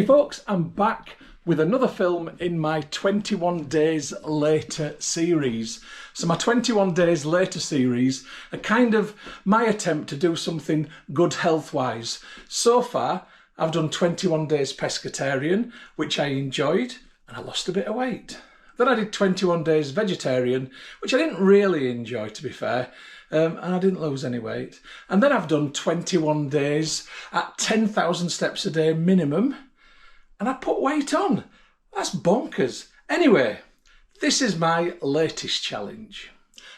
Hey folks, I'm back with another film in my 21 Days Later series. So my 21 Days Later series are kind of my attempt to do something good health-wise. So far, I've done 21 Days Pescatarian, which I enjoyed, and I lost a bit of weight. Then I did 21 Days Vegetarian, which I didn't really enjoy, to be fair, and I didn't lose any weight. And then I've done 21 days at 10,000 steps a day minimum, and I put weight on. That's bonkers. Anyway, this is my latest challenge.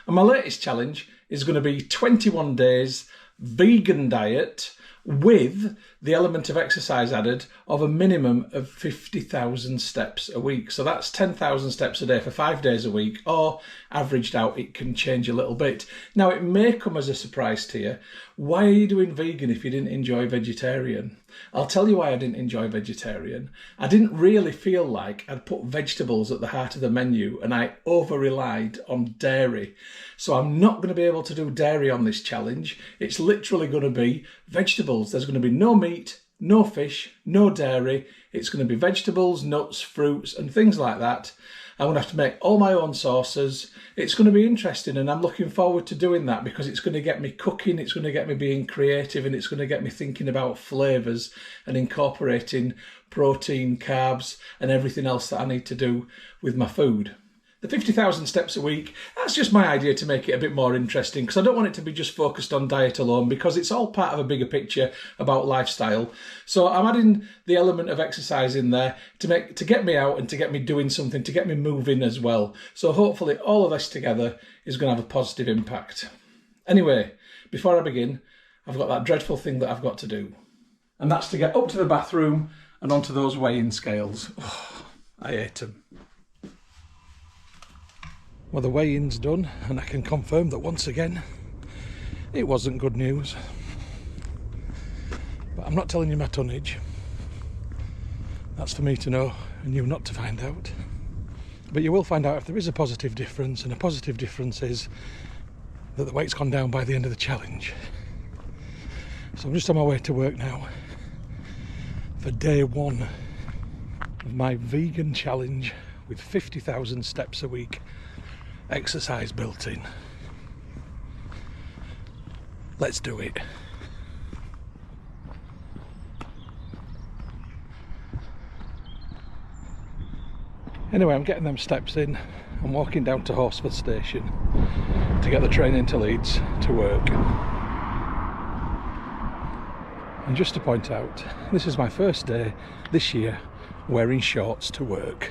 And my latest challenge is going to be 21 days vegan diet with the element of exercise added of a minimum of 50,000 steps a week. So that's 10,000 steps a day for 5 days a week, or averaged out, it can change a little bit. Now, it may come as a surprise to you. Why are you doing vegan if you didn't enjoy vegetarian? I'll tell you why I didn't enjoy vegetarian. I didn't really feel like I'd put vegetables at the heart of the menu, and I over-relied on dairy. So I'm not going to be able to do dairy on this challenge. It's literally going to be vegetables. There's going to be no meat, no fish, no dairy. It's going to be vegetables, nuts, fruits, and things like that. I'm going to have to make all my own sauces. It's going to be interesting, and I'm looking forward to doing that because it's going to get me cooking, it's going to get me being creative, and it's going to get me thinking about flavours and incorporating protein, carbs, and everything else that I need to do with my food. The 50,000 steps a week, that's just my idea to make it a bit more interesting, because I don't want it to be just focused on diet alone, because it's all part of a bigger picture about lifestyle. So I'm adding the element of exercise in there to get me out and to get me doing something, to get me moving as well. So hopefully all of this together is going to have a positive impact. Anyway, before I begin, I've got that dreadful thing that I've got to do. And that's to get up to the bathroom and onto those weighing scales. Oh, I hate them. Well, the weigh-in's done, and I can confirm that once again, it wasn't good news. But I'm not telling you my tonnage. That's for me to know, and you not to find out. But you will find out if there is a positive difference, and a positive difference is that the weight's gone down by the end of the challenge. So I'm just on my way to work now for day one of my vegan challenge with 50,000 steps a week. Exercise built in. Let's do it. Anyway, I'm getting them steps in. I'm walking down to Horsforth Station to get the train into Leeds to work. And just to point out, this is my first day this year wearing shorts to work.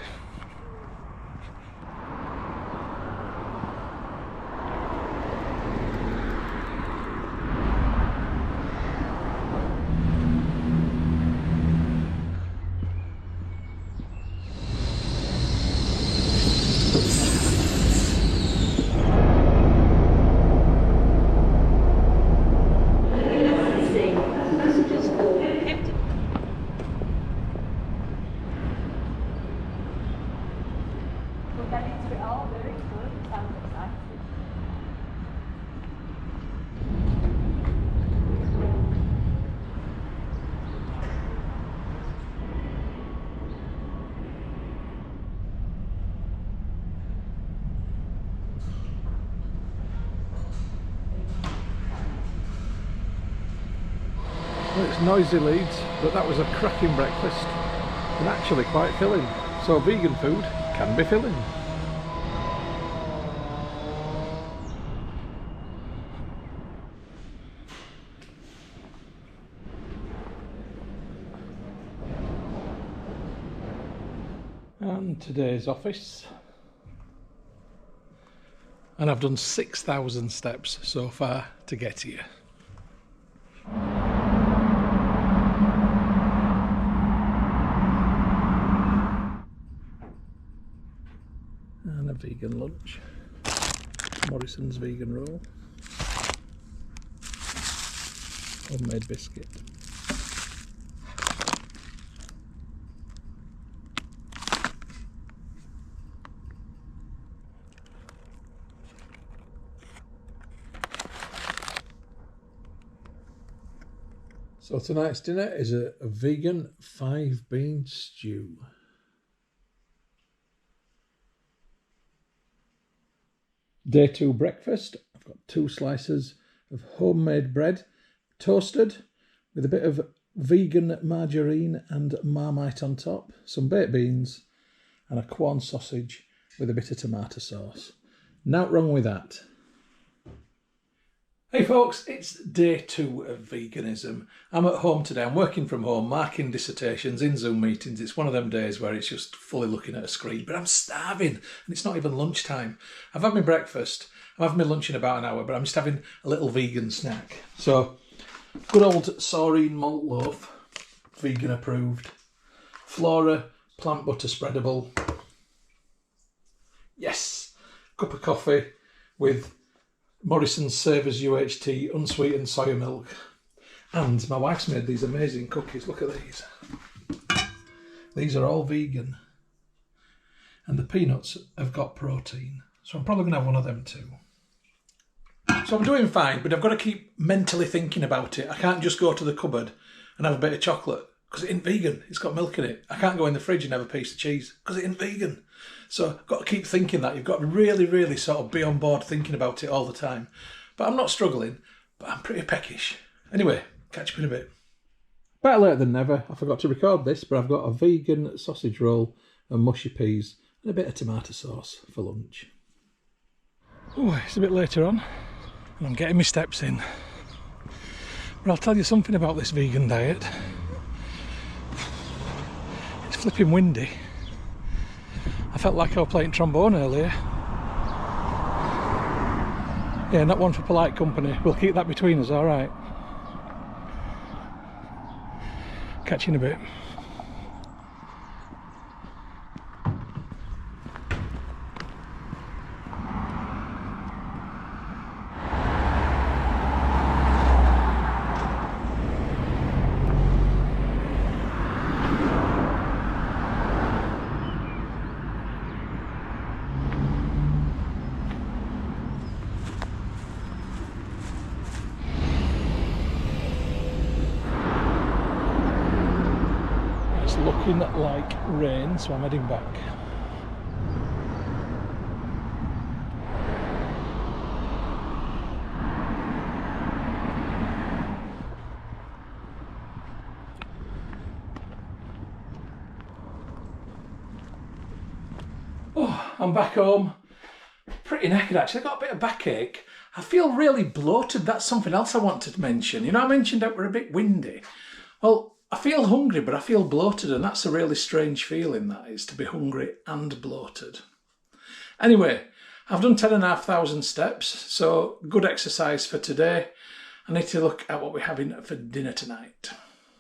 Well, it's noisy Leeds, but that was a cracking breakfast and actually quite filling. So vegan food can be filling. And today's office. And I've done 6,000 steps so far to get here. And a vegan lunch. Morrison's vegan roll. Homemade biscuit. So tonight's dinner is a vegan 5-bean stew. Day 2 breakfast. I've got 2 slices of homemade bread, toasted with a bit of vegan margarine and Marmite on top, some baked beans and a Quorn sausage with a bit of tomato sauce. Not wrong with that. Hey folks, it's day 2 of veganism. I'm at home today, I'm working from home, marking dissertations in Zoom meetings. It's one of them days where it's just fully looking at a screen, but I'm starving and it's not even lunchtime. I've had my breakfast, I'm having my lunch in about an hour, but I'm just having a little vegan snack. So, good old saurine malt loaf, vegan approved. Flora plant butter spreadable. Yes, cup of coffee with Morrison's Savers UHT unsweetened soya milk. And my wife's made these amazing cookies. Look at these. These are all vegan. And the peanuts have got protein. So I'm probably going to have one of them too. So I'm doing fine, but I've got to keep mentally thinking about it. I can't just go to the cupboard and have a bit of chocolate because it ain't vegan. It's got milk in it. I can't go in the fridge and have a piece of cheese because it ain't vegan. So I've got to keep thinking that. You've got to really sort of be on board thinking about it all the time. But I'm not struggling, but I'm pretty peckish. Anyway, catch you in a bit. Better late than never. I forgot to record this, but I've got a vegan sausage roll and mushy peas and a bit of tomato sauce for lunch. Oh, it's a bit later on and I'm getting my steps in. But I'll tell you something about this vegan diet. It's flipping windy. I felt like I was playing trombone earlier. Yeah, not one for polite company. We'll keep that between us, alright? Catch you in a bit. Looking like rain, so I'm heading back. Oh, I'm back home. Pretty knackered actually. I got a bit of backache. I feel really bloated. That's something else I wanted to mention. You know, I mentioned that we're a bit windy. Well, I feel hungry, but I feel bloated, and that's a really strange feeling, that is, to be hungry and bloated. Anyway, I've done 10,500 steps, so good exercise for today. I need to look at what we're having for dinner tonight.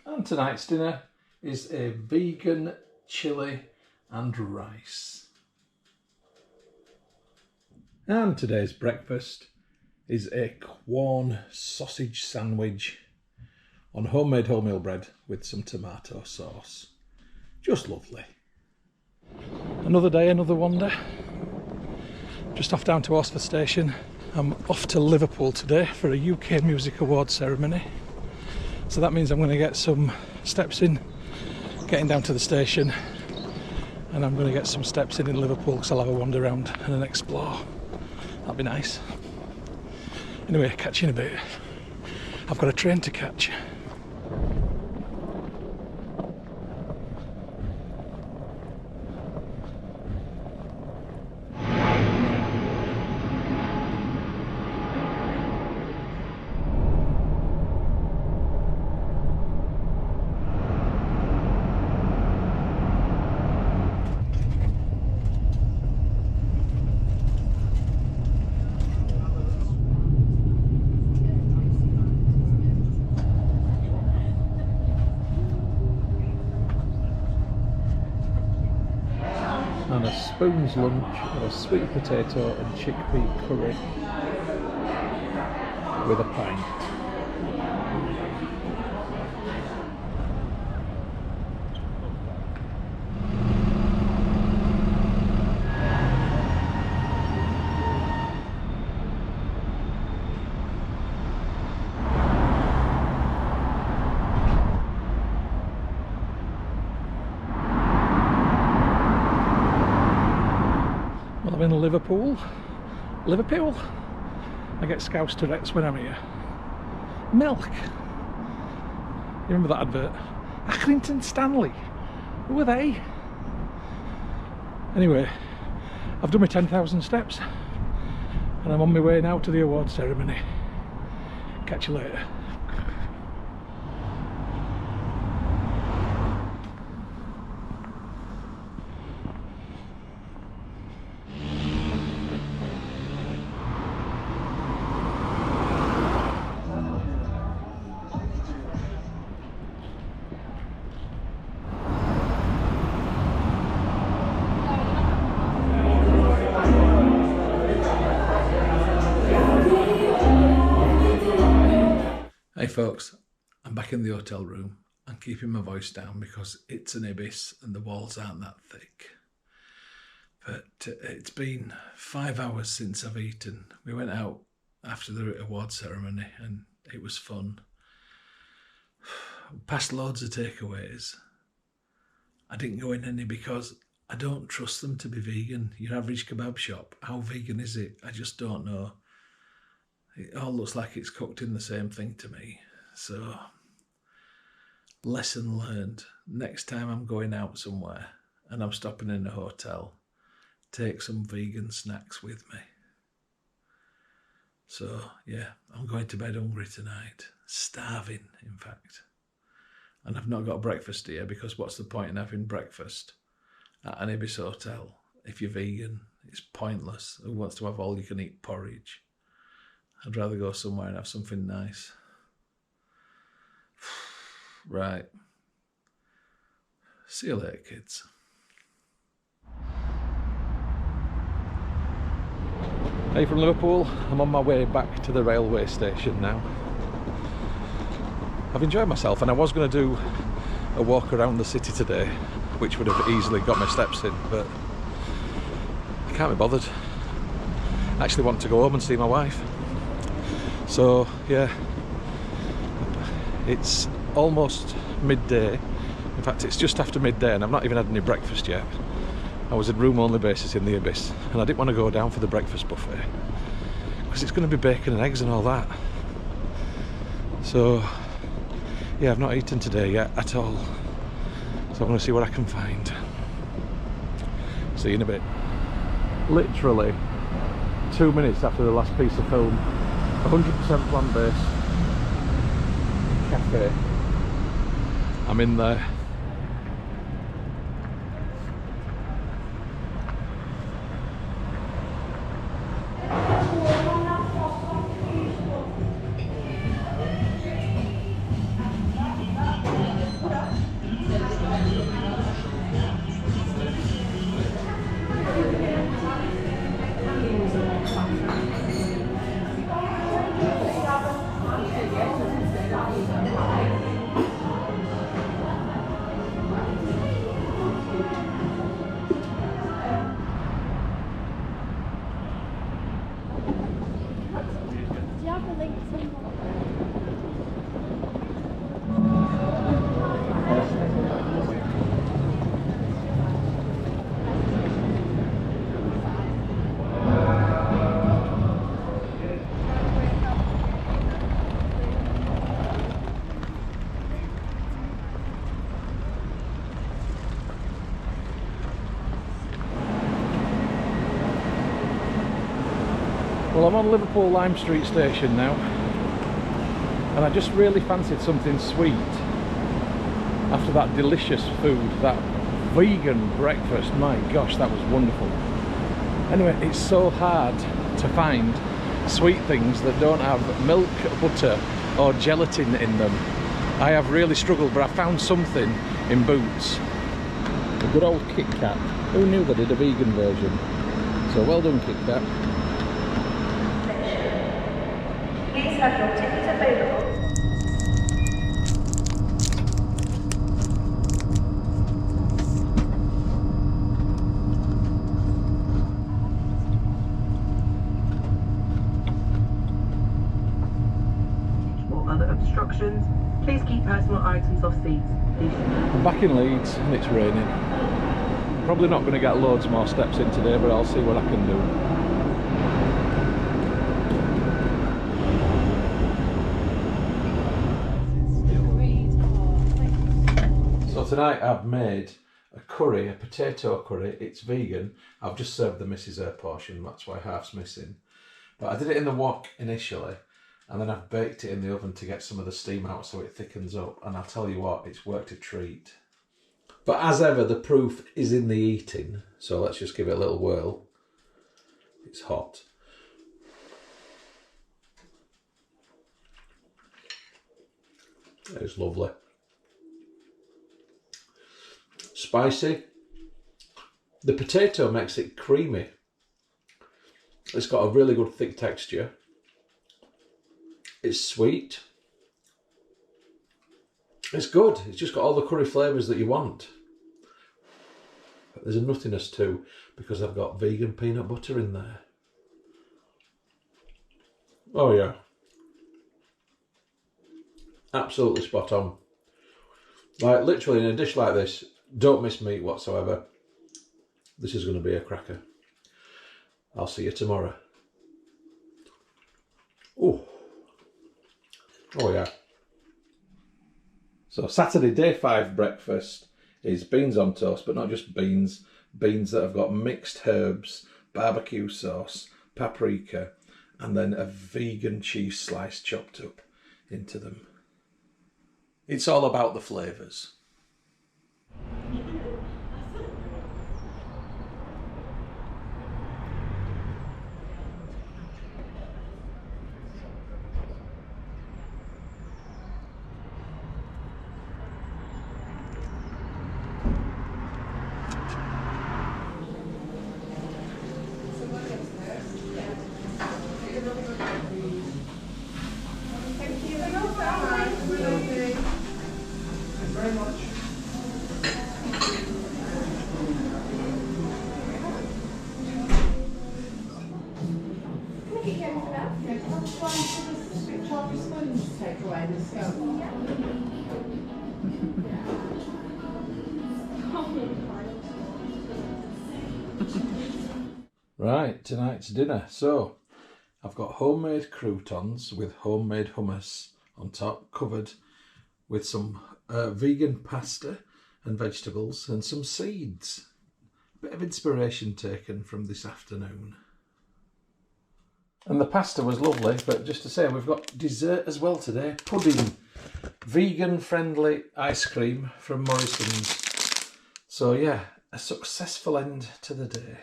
And tonight's dinner is a vegan chili and rice. And today's breakfast is a Quorn sausage sandwich on homemade wholemeal bread with some tomato sauce. Just lovely. Another day, another wonder. Just off down to Horsforth Station. I'm off to Liverpool today for a UK Music Awards ceremony. So that means I'm going to get some steps in, getting down to the station, and I'm going to get some steps in Liverpool because I'll have a wander around and an explore. That'll be nice. Anyway, catch you in a bit. I've got a train to catch. And a spoon's lunch of a sweet potato and chickpea curry with a pint. I'm in Liverpool. Liverpool? I get Scouse Tourette's when I'm here. Milk. You remember that advert? Accrington Stanley. Who are they? Anyway, I've done my 10,000 steps and I'm on my way now to the awards ceremony. Catch you later. Hey folks, I'm back in the hotel room. I'm keeping my voice down because it's an Ibis and the walls aren't that thick. But it's been 5 hours since I've eaten. We went out after the award ceremony and it was fun. Passed loads of takeaways. I didn't go in any because I don't trust them to be vegan. Your average kebab shop, how vegan is it? I just don't know. It all looks like it's cooked in the same thing to me. So, lesson learned. Next time I'm going out somewhere and I'm stopping in a hotel, take some vegan snacks with me. So, yeah, I'm going to bed hungry tonight. Starving, in fact. And I've not got breakfast here because what's the point in having breakfast at an Ibis hotel? If you're vegan, it's pointless. Who wants to have all you can eat porridge? I'd rather go somewhere and have something nice. Right. See you later, kids. Hey from Liverpool, I'm on my way back to the railway station now. I've enjoyed myself and I was going to do a walk around the city today, which would have easily got my steps in, but I can't be bothered. I actually want to go home and see my wife. So yeah, it's almost midday. In fact, it's just after midday and I've not even had any breakfast yet. I was at room-only basis in the Ibis and I didn't want to go down for the breakfast buffet because it's going to be bacon and eggs and all that. So yeah, I've not eaten today yet at all. So I'm going to see what I can find. See you in a bit. Literally 2 minutes after the last piece of film. 100% plant-based cafe. I'm in there. Well, I'm on Liverpool Lime Street station now and I just really fancied something sweet after that delicious food, that vegan breakfast. My gosh, that was wonderful. Anyway, it's so hard to find sweet things that don't have milk, butter or gelatin in them. I have really struggled, but I found something in Boots. A good old Kit Kat. Who knew they did a vegan version? So well done, Kit Kat. Please have your ticket available. Or other obstructions, please keep personal items off seats. I'm back in Leeds and it's raining. Probably not going to get loads more steps in today, but I'll see what I can do. So tonight I've made a curry, a potato curry. It's vegan. I've just served the missus her portion, that's why half's missing. But I did it in the wok initially, and then I've baked it in the oven to get some of the steam out so it thickens up. And I'll tell you what, it's worked a treat. But as ever, the proof is in the eating. So let's just give it a little whirl. It's hot. It's lovely. Spicy. The potato makes it creamy. It's got a really good thick texture. It's sweet. It's good. It's just got all the curry flavours that you want. But there's a nuttiness too, because I've got vegan peanut butter in there. Oh yeah. Absolutely spot on. Like literally in a dish like this, don't miss meat whatsoever. This is going to be a cracker. I'll see you tomorrow. Oh. Oh yeah. So Saturday day 5 breakfast is beans on toast, but not just beans. Beans that have got mixed herbs, barbecue sauce, paprika, and then a vegan cheese slice chopped up into them. It's all about the flavours. Right, tonight's dinner. So, I've got homemade croutons with homemade hummus on top, covered with some vegan pasta and vegetables and some seeds. Bit of inspiration taken from this afternoon. And the pasta was lovely, but just to say, we've got dessert as well today. Pudding, vegan-friendly ice cream from Morrison's. So yeah, a successful end to the day.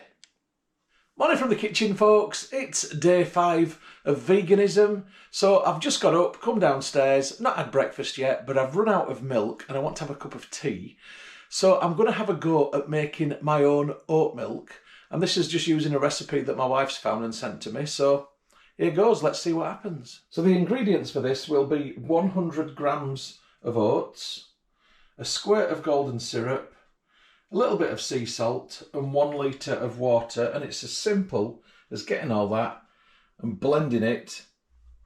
Morning from the kitchen, folks. It's day 5 of veganism. So I've just got up, come downstairs, not had breakfast yet, but I've run out of milk and I want to have a cup of tea. So I'm going to have a go at making my own oat milk. And this is just using a recipe that my wife's found and sent to me. So here goes, let's see what happens. So the ingredients for this will be 100 grams of oats, a squirt of golden syrup, a little bit of sea salt and 1 litre of water, and it's as simple as getting all that and blending it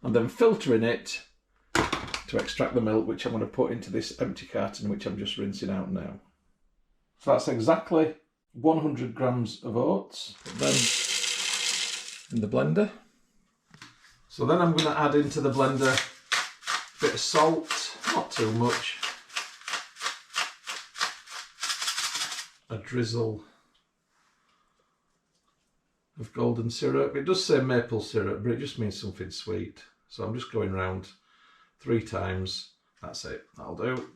and then filtering it to extract the milk, which I'm going to put into this empty carton, which I'm just rinsing out now. So that's exactly 100 grams of oats, then in the blender. So then I'm going to add into the blender a bit of salt, not too much, a drizzle of golden syrup. It does say maple syrup, but it just means something sweet. So I'm just going round 3 times. That's it, that'll do.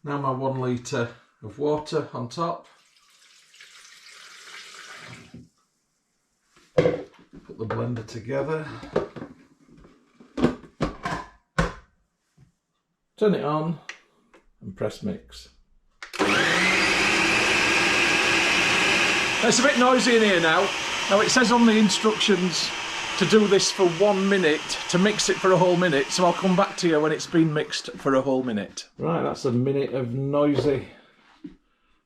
Now my 1 litre of water on top. Put the blender together. Turn it on and press mix. It's a bit noisy in here now. Now it says on the instructions to do this for 1 minute, to mix it for a whole minute, so I'll come back to you when it's been mixed for a whole minute. Right, that's a minute of noisy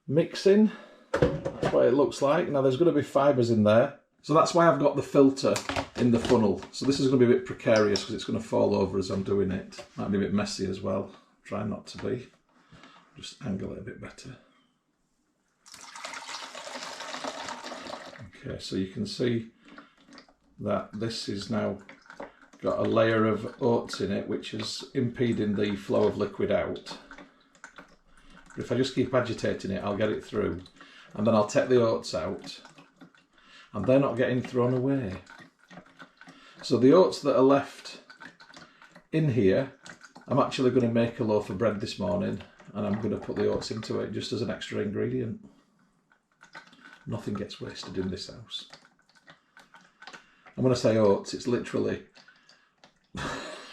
mixing. That's what it looks like. Now there's going to be fibres in there, so that's why I've got the filter in the funnel. So this is going to be a bit precarious because it's going to fall over as I'm doing it. Might be a bit messy as well. Try not to be. Just angle it a bit better. Okay, so you can see that this is now got a layer of oats in it, which is impeding the flow of liquid out. But if I just keep agitating it, I'll get it through, and then I'll take the oats out, and they're not getting thrown away. So the oats that are left in here, I'm actually going to make a loaf of bread this morning, and I'm going to put the oats into it just as an extra ingredient. Nothing gets wasted in this house. And when I say oats, it's literally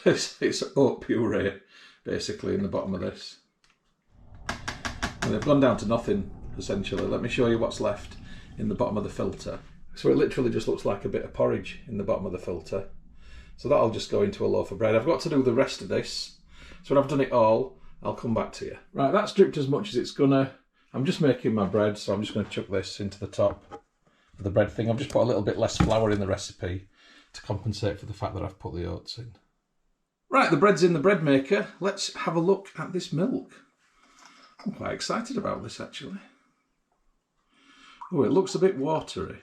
it's oat puree basically in the bottom of this. And they've gone down to nothing essentially. Let me show you what's left in the bottom of the filter. So it literally just looks like a bit of porridge in the bottom of the filter. So that'll just go into a loaf of bread. I've got to do the rest of this. So when I've done it all, I'll come back to you. Right, that's dripped as much as it's gonna. I'm just making my bread, so I'm just going to chuck this into the top of the bread thing. I've just put a little bit less flour in the recipe to compensate for the fact that I've put the oats in. Right, the bread's in the bread maker. Let's have a look at this milk. I'm quite excited about this actually. Oh, it looks a bit watery.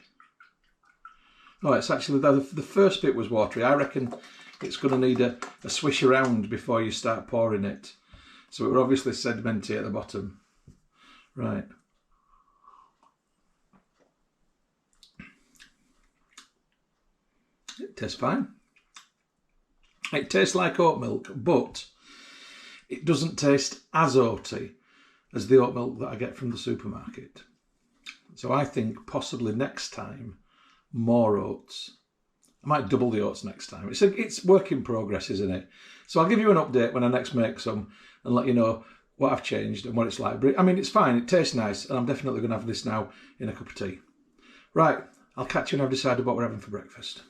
Oh, it's actually, the first bit was watery. I reckon it's going to need a swish around before you start pouring it. So it will obviously sedimenty at the bottom. Right. It tastes fine. It tastes like oat milk, but it doesn't taste as oaty as the oat milk that I get from the supermarket. So I think possibly next time, more oats. I might double the oats next time. It's work in progress, isn't it? So I'll give you an update when I next make some and let you know what I've changed and what it's like. But I mean, it's fine, it tastes nice, and I'm definitely going to have this now in a cup of tea. Right, I'll catch you when I've decided what we're having for breakfast.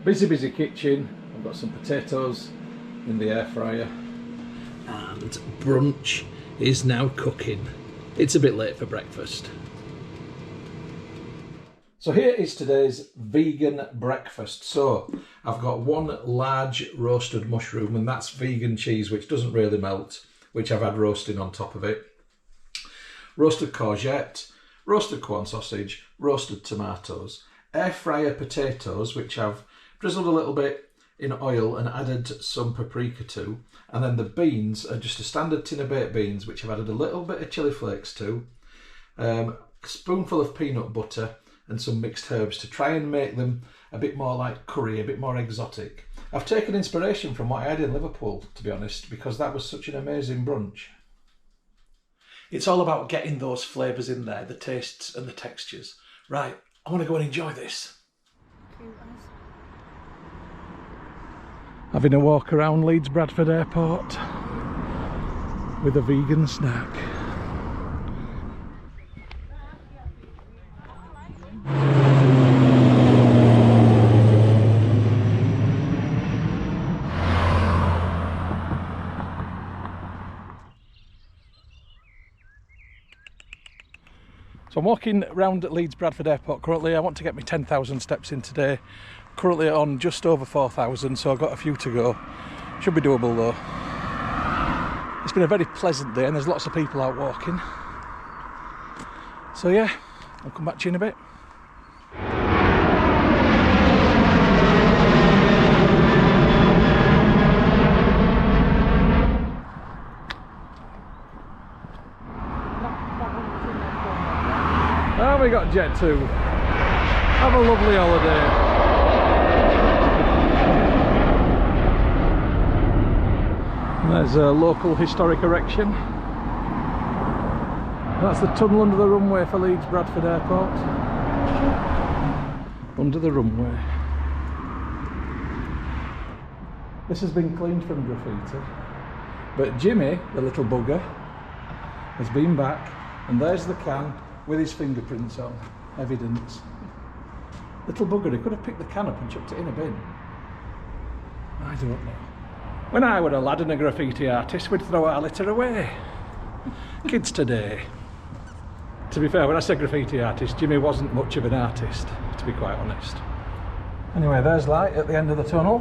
Busy kitchen. I've got some potatoes in the air fryer. And brunch is now cooking. It's a bit late for breakfast. So here is today's vegan breakfast. So I've got one large roasted mushroom, and that's vegan cheese, which doesn't really melt, which I've had roasting on top of it. Roasted courgette, roasted corn sausage, roasted tomatoes, air fryer potatoes, which I've drizzled a little bit in oil and added some paprika to. And then the beans are just a standard tin of baked beans, which I've added a little bit of chilli flakes to, a spoonful of peanut butter, and some mixed herbs to try and make them a bit more like curry, a bit more exotic. I've taken inspiration from what I had in Liverpool, to be honest, because that was such an amazing brunch. It's all about getting those flavours in there, the tastes and the textures. Right, I want to go and enjoy this. Having a walk around Leeds Bradford Airport with a vegan snack. So I'm walking around at Leeds Bradford Airport currently. I want to get me 10,000 steps in today. Currently on just over 4,000, so I've got a few to go. Should be doable though. It's been a very pleasant day and there's lots of people out walking. So yeah, I'll come back to you in a bit. Oh, we got Jet 2. Have a lovely holiday. There's a local historic erection. That's the tunnel under the runway for Leeds Bradford Airport. Under the runway. This has been cleaned from graffiti. But Jimmy, the little bugger, has been back, and there's the can with his fingerprints on. Evidence. Little bugger, he could have picked the can up and chucked it in a bin. I don't know. When I were a lad and a graffiti artist, we'd throw our litter away. Kids today. To be fair, when I said graffiti artist, Jimmy wasn't much of an artist, to be quite honest. Anyway, there's light at the end of the tunnel.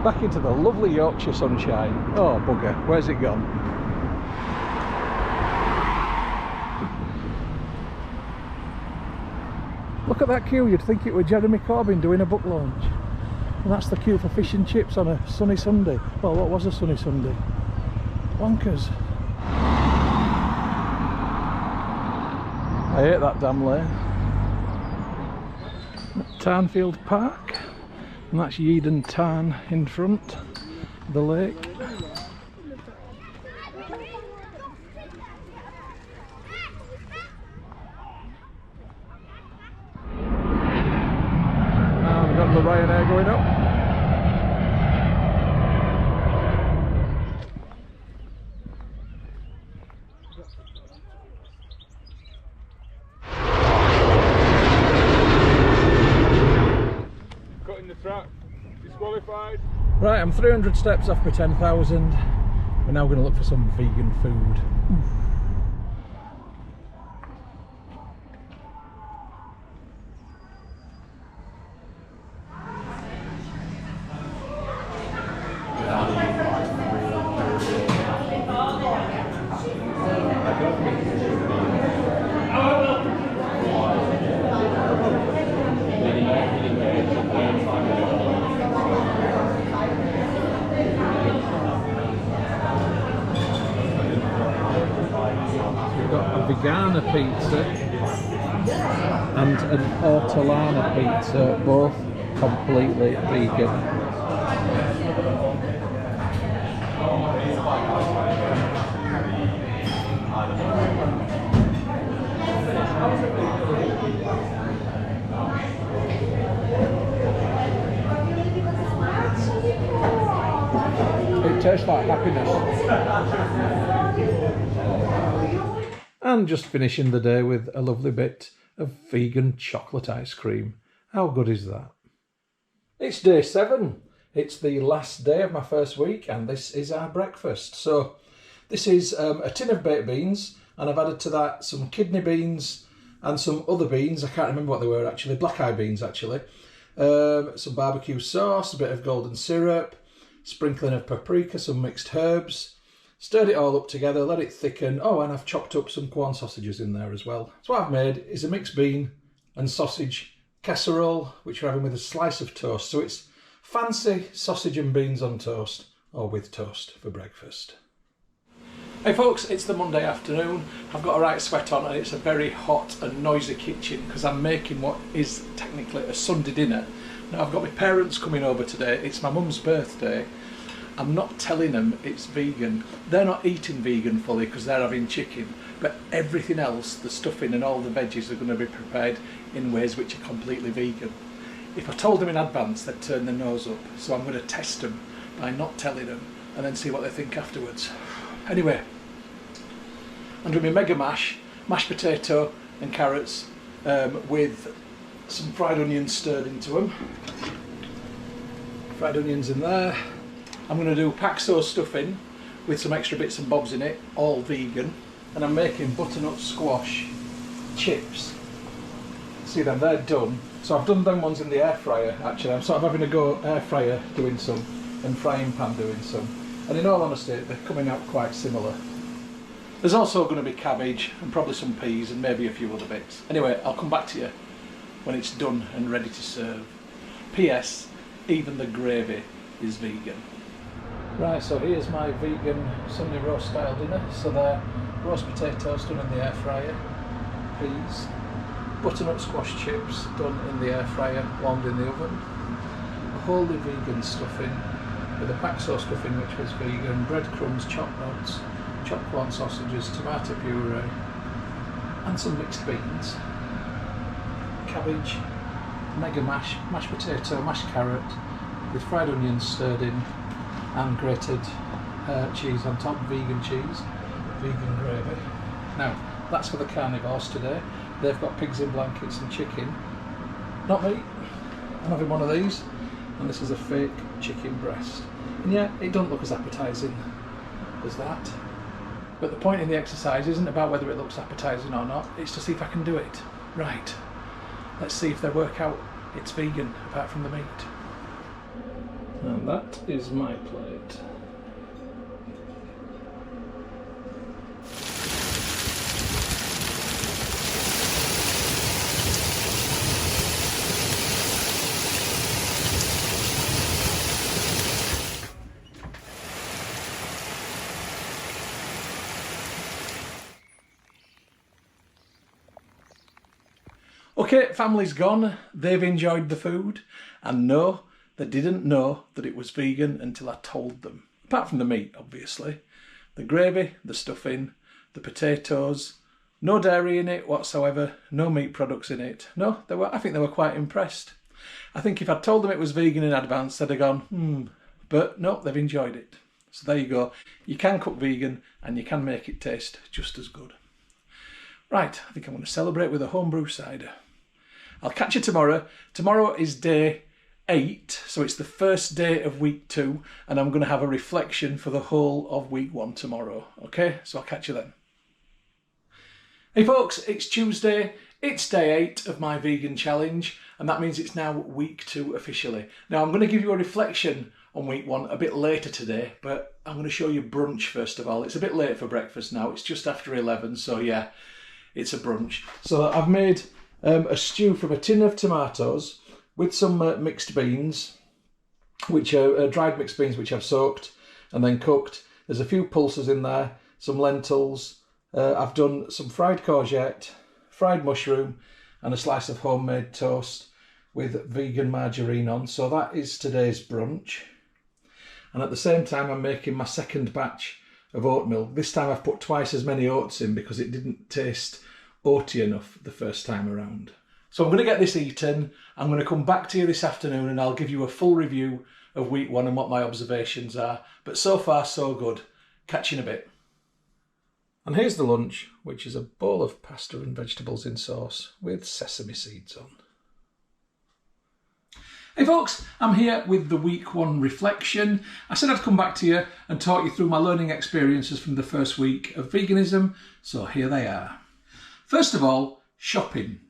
Back into the lovely Yorkshire sunshine. Oh, bugger, where's it gone? Look at that queue, you'd think it were Jeremy Corbyn doing a book launch. And that's the queue for fish and chips on a sunny Sunday. Well, what was a sunny Sunday? Bonkers. I hate that damn lane. Tarnfield Park, and that's Yeadon Tarn in front, the lake. Now we've got the Ryanair going up. Right, I'm 300 steps off my 10,000. We're now going to look for some vegan food. Vegana pizza and an ortolana pizza, both completely vegan. It tastes like happiness. And just finishing the day with a lovely bit of vegan chocolate ice cream. How good is that? It's day 7. It's the last day of my first week, and this is our breakfast. So this is a tin of baked beans, and I've added to that some kidney beans and some other beans. I can't remember what they were actually, black-eyed beans actually. Some barbecue sauce, a bit of golden syrup, sprinkling of paprika, some mixed herbs. Stirred it all up together, let it thicken. Oh, and I've chopped up some Quorn sausages in there as well. So what I've made is a mixed bean and sausage casserole, which we're having with a slice of toast. So it's fancy sausage and beans on toast, or with toast for breakfast. Hey folks, it's the Monday afternoon. I've got a right sweat on and it's a very hot and noisy kitchen because I'm making what is technically a Sunday dinner. Now I've got my parents coming over today. It's my mum's birthday. I'm not telling them it's vegan. They're not eating vegan fully because they're having chicken, but everything else, the stuffing and all the veggies are going to be prepared in ways which are completely vegan. If I told them in advance, they'd turn their nose up, so I'm going to test them by not telling them and then see what they think afterwards. Anyway, I'm doing my mega mash, mashed potato and carrots with some fried onions stirred into them. Fried onions in there. I'm going to do Paxo stuffing with some extra bits and bobs in it, all vegan. And I'm making butternut squash chips. See them, they're done. So I've done them ones in the air fryer actually. I'm sort of having a go air fryer doing some and frying pan doing some. And in all honesty, they're coming out quite similar. There's also going to be cabbage and probably some peas and maybe a few other bits. Anyway, I'll come back to you when it's done and ready to serve. P.S. Even the gravy is vegan. Right, so here's my vegan Sunday roast style dinner. So they're roast potatoes done in the air fryer, peas, butternut squash chips done in the air fryer, warmed in the oven, a wholly vegan stuffing with a Paxo stuffing which was vegan, breadcrumbs, chopped nuts, chopped Quorn sausages, tomato puree and some mixed beans, cabbage, mega mash, mashed potato, mashed carrot with fried onions stirred in and grated cheese on top, vegan cheese, vegan gravy. Now, that's for the carnivores today. They've got pigs in blankets and chicken. Not me. I'm having one of these, and this is a fake chicken breast. And yeah, it doesn't look as appetising as that. But the point in the exercise isn't about whether it looks appetising or not, it's to see if I can do it. Right. Let's see if they work out it's vegan, apart from the meat. And that is my plate. Okay, family's gone. They've enjoyed the food. And no, they didn't know that it was vegan until I told them. Apart from the meat, obviously. The gravy, the stuffing, the potatoes, no dairy in it whatsoever, no meat products in it. No, I think they were quite impressed. I think if I'd told them it was vegan in advance, they'd have gone, But no, they've enjoyed it. So there you go. You can cook vegan and you can make it taste just as good. Right, I think I'm going to celebrate with a homebrew cider. I'll catch you tomorrow. Tomorrow is day 8, so it's the first day of week 2, and I'm going to have a reflection for the whole of week 1 tomorrow. Okay, so I'll catch you then. Hey folks, it's Tuesday. It's day 8 of my vegan challenge, and that means it's now week 2 officially. Now I'm going to give you a reflection on week 1 a bit later today, but I'm going to show you brunch first of all. It's a bit late for breakfast now. It's just after 11, so yeah, it's a brunch. So I've made a stew from a tin of tomatoes with some mixed beans, which are dried mixed beans which I've soaked and then cooked. There's a few pulses in there, some lentils. I've done some fried courgette, fried mushroom and a slice of homemade toast with vegan margarine on. So that is today's brunch. And at the same time I'm making my second batch of oatmeal. This time I've put twice as many oats in because it didn't taste oaty enough the first time around. So I'm going to get this eaten. I'm going to come back to you this afternoon and I'll give you a full review of week 1 and what my observations are. But so far so good. Catch you in a bit. And here's the lunch, which is a bowl of pasta and vegetables in sauce with sesame seeds on. Hey folks, I'm here with the week 1 reflection. I said I'd come back to you and talk you through my learning experiences from the first week of veganism, so here they are. First of all, shopping.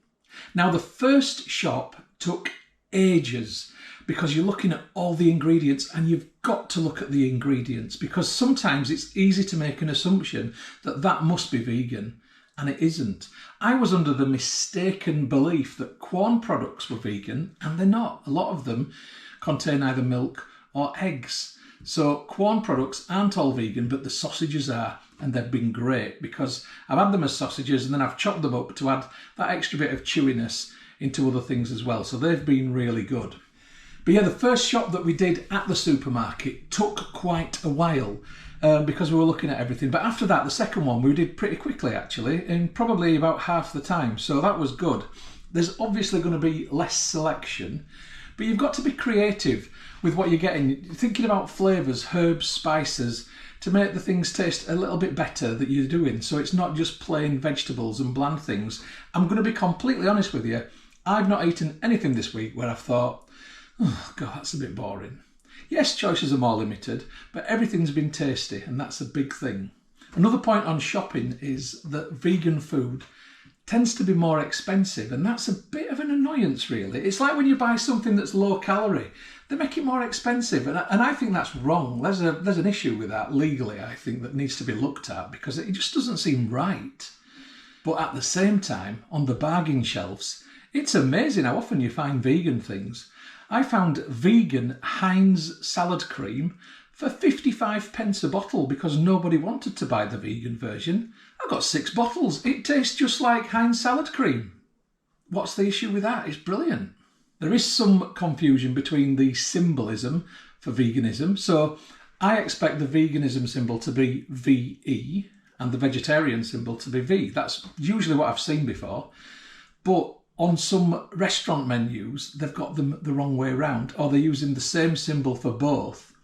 Now the first shop took ages because you're looking at all the ingredients and you've got to look at the ingredients because sometimes it's easy to make an assumption that that must be vegan and it isn't. I was under the mistaken belief that Quorn products were vegan and they're not. A lot of them contain either milk or eggs. So Quorn products aren't all vegan, but the sausages are, and they've been great because I've had them as sausages and then I've chopped them up to add that extra bit of chewiness into other things as well. So they've been really good. But yeah, the first shop that we did at the supermarket took quite a while because we were looking at everything. But after that, the second one we did pretty quickly actually, in probably about half the time. So that was good. There's obviously going to be less selection, but you've got to be creative with what you're getting. You're thinking about flavours, herbs, spices to make the things taste a little bit better that you're doing. So it's not just plain vegetables and bland things. I'm going to be completely honest with you. I've not eaten anything this week where I've thought, oh God, that's a bit boring. Yes, choices are more limited, but everything's been tasty and that's a big thing. Another point on shopping is that vegan food tends to be more expensive and that's a bit of an annoyance really. It's like when you buy something that's low calorie, they make it more expensive and I think that's wrong. There's an issue with that legally, I think, that needs to be looked at because it just doesn't seem right. But at the same time, on the bargain shelves, it's amazing how often you find vegan things. I found vegan Heinz salad cream for 55 pence a bottle because nobody wanted to buy the vegan version. I got 6 bottles. It tastes just like Heinz salad cream. What's the issue with that? It's brilliant. There is some confusion between the symbolism for veganism. So I expect the veganism symbol to be VE and the vegetarian symbol to be V. That's usually what I've seen before. But on some restaurant menus, they've got them the wrong way around, or they're using the same symbol for both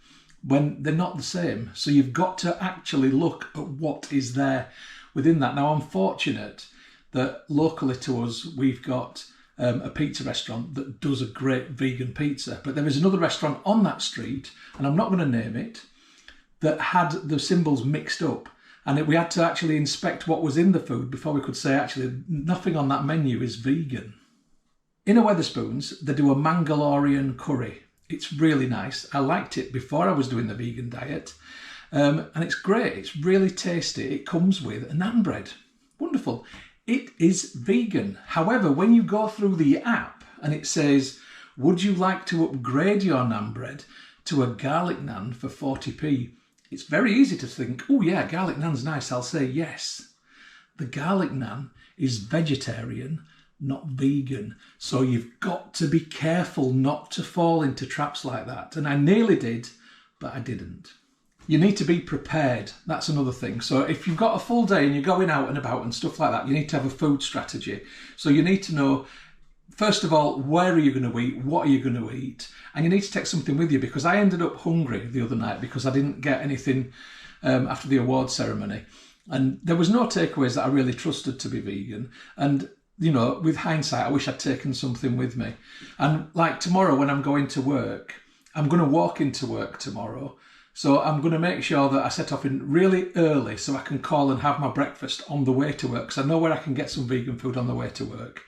when they're not the same. So you've got to actually look at what is there within that. Now, I'm fortunate that locally to us, we've got a pizza restaurant that does a great vegan pizza. But there is another restaurant on that street, and I'm not going to name it, that had the symbols mixed up. And we had to actually inspect what was in the food before we could say, actually, nothing on that menu is vegan. In a Wetherspoons, they do a Mangalorean curry. It's really nice. I liked it before I was doing the vegan diet. And it's great. It's really tasty. It comes with a naan bread. Wonderful. It is vegan. However, when you go through the app and it says, would you like to upgrade your naan bread to a garlic naan for 40p? It's very easy to think, oh yeah, garlic naan's nice, I'll say yes. The garlic naan is vegetarian, not vegan. So you've got to be careful not to fall into traps like that. And I nearly did, but I didn't. You need to be prepared. That's another thing. So if you've got a full day and you're going out and about and stuff like that, you need to have a food strategy. So you need to know, first of all, where are you going to eat? What are you going to eat? And you need to take something with you, because I ended up hungry the other night because I didn't get anything after the award ceremony. And there was no takeaways that I really trusted to be vegan. And, you know, with hindsight, I wish I'd taken something with me. And like tomorrow when I'm going to work, I'm going to walk into work tomorrow. So I'm going to make sure that I set off in really early so I can call and have my breakfast on the way to work, because I know where I can get some vegan food on the way to work.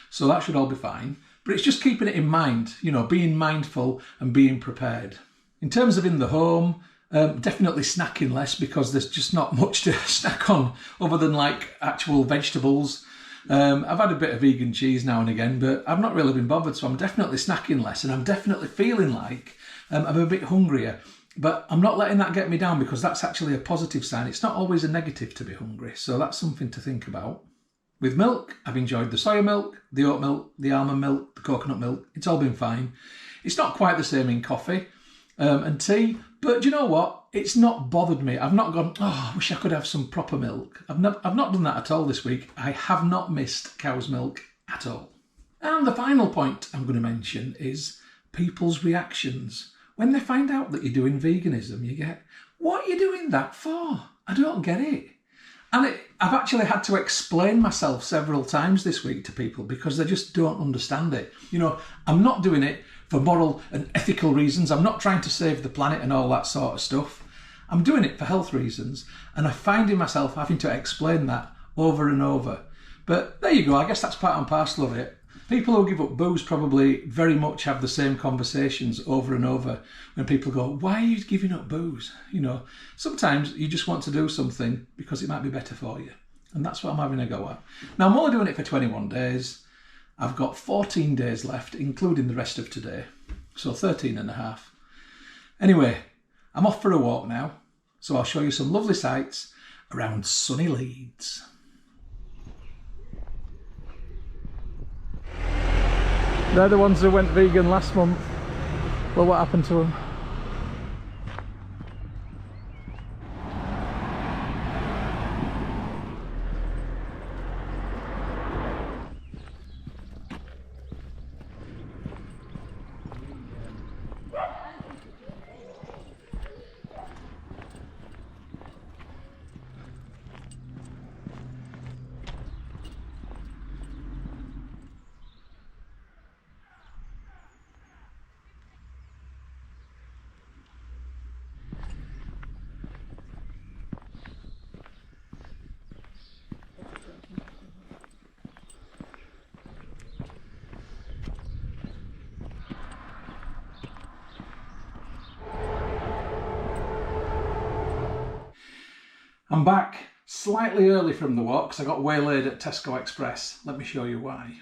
So that should all be fine. But it's just keeping it in mind, you know, being mindful and being prepared. In terms of in the home, definitely snacking less, because there's just not much to snack on other than like actual vegetables. I've had a bit of vegan cheese now and again, but I've not really been bothered. So I'm definitely snacking less, and I'm definitely feeling like I'm a bit hungrier. But I'm not letting that get me down, because that's actually a positive sign. It's not always a negative to be hungry. So that's something to think about. With milk, I've enjoyed the soya milk, the oat milk, the almond milk, the coconut milk. It's all been fine. It's not quite the same in coffee and tea, but do you know what? It's not bothered me. I've not gone, oh, I wish I could have some proper milk. I've not done that at all this week. I have not missed cow's milk at all. And the final point I'm going to mention is people's reactions. When they find out that you're doing veganism, you get, what are you doing that for? I don't get it. And I've actually had to explain myself several times this week to people, because they just don't understand it. You know, I'm not doing it for moral and ethical reasons. I'm not trying to save the planet and all that sort of stuff. I'm doing it for health reasons. And I'm finding myself having to explain that over and over. But there you go. I guess that's part and parcel of it. People who give up booze probably very much have the same conversations over and over when people go, why are you giving up booze? You know, sometimes you just want to do something because it might be better for you. And that's what I'm having a go at. Now, I'm only doing it for 21 days. I've got 14 days left, including the rest of today. So 13 and a half. Anyway, I'm off for a walk now. So I'll show you some lovely sights around sunny Leeds. They're the ones who went vegan last month. Well, what happened to them? I'm back slightly early from the walk because I got waylaid at Tesco Express. Let me show you why.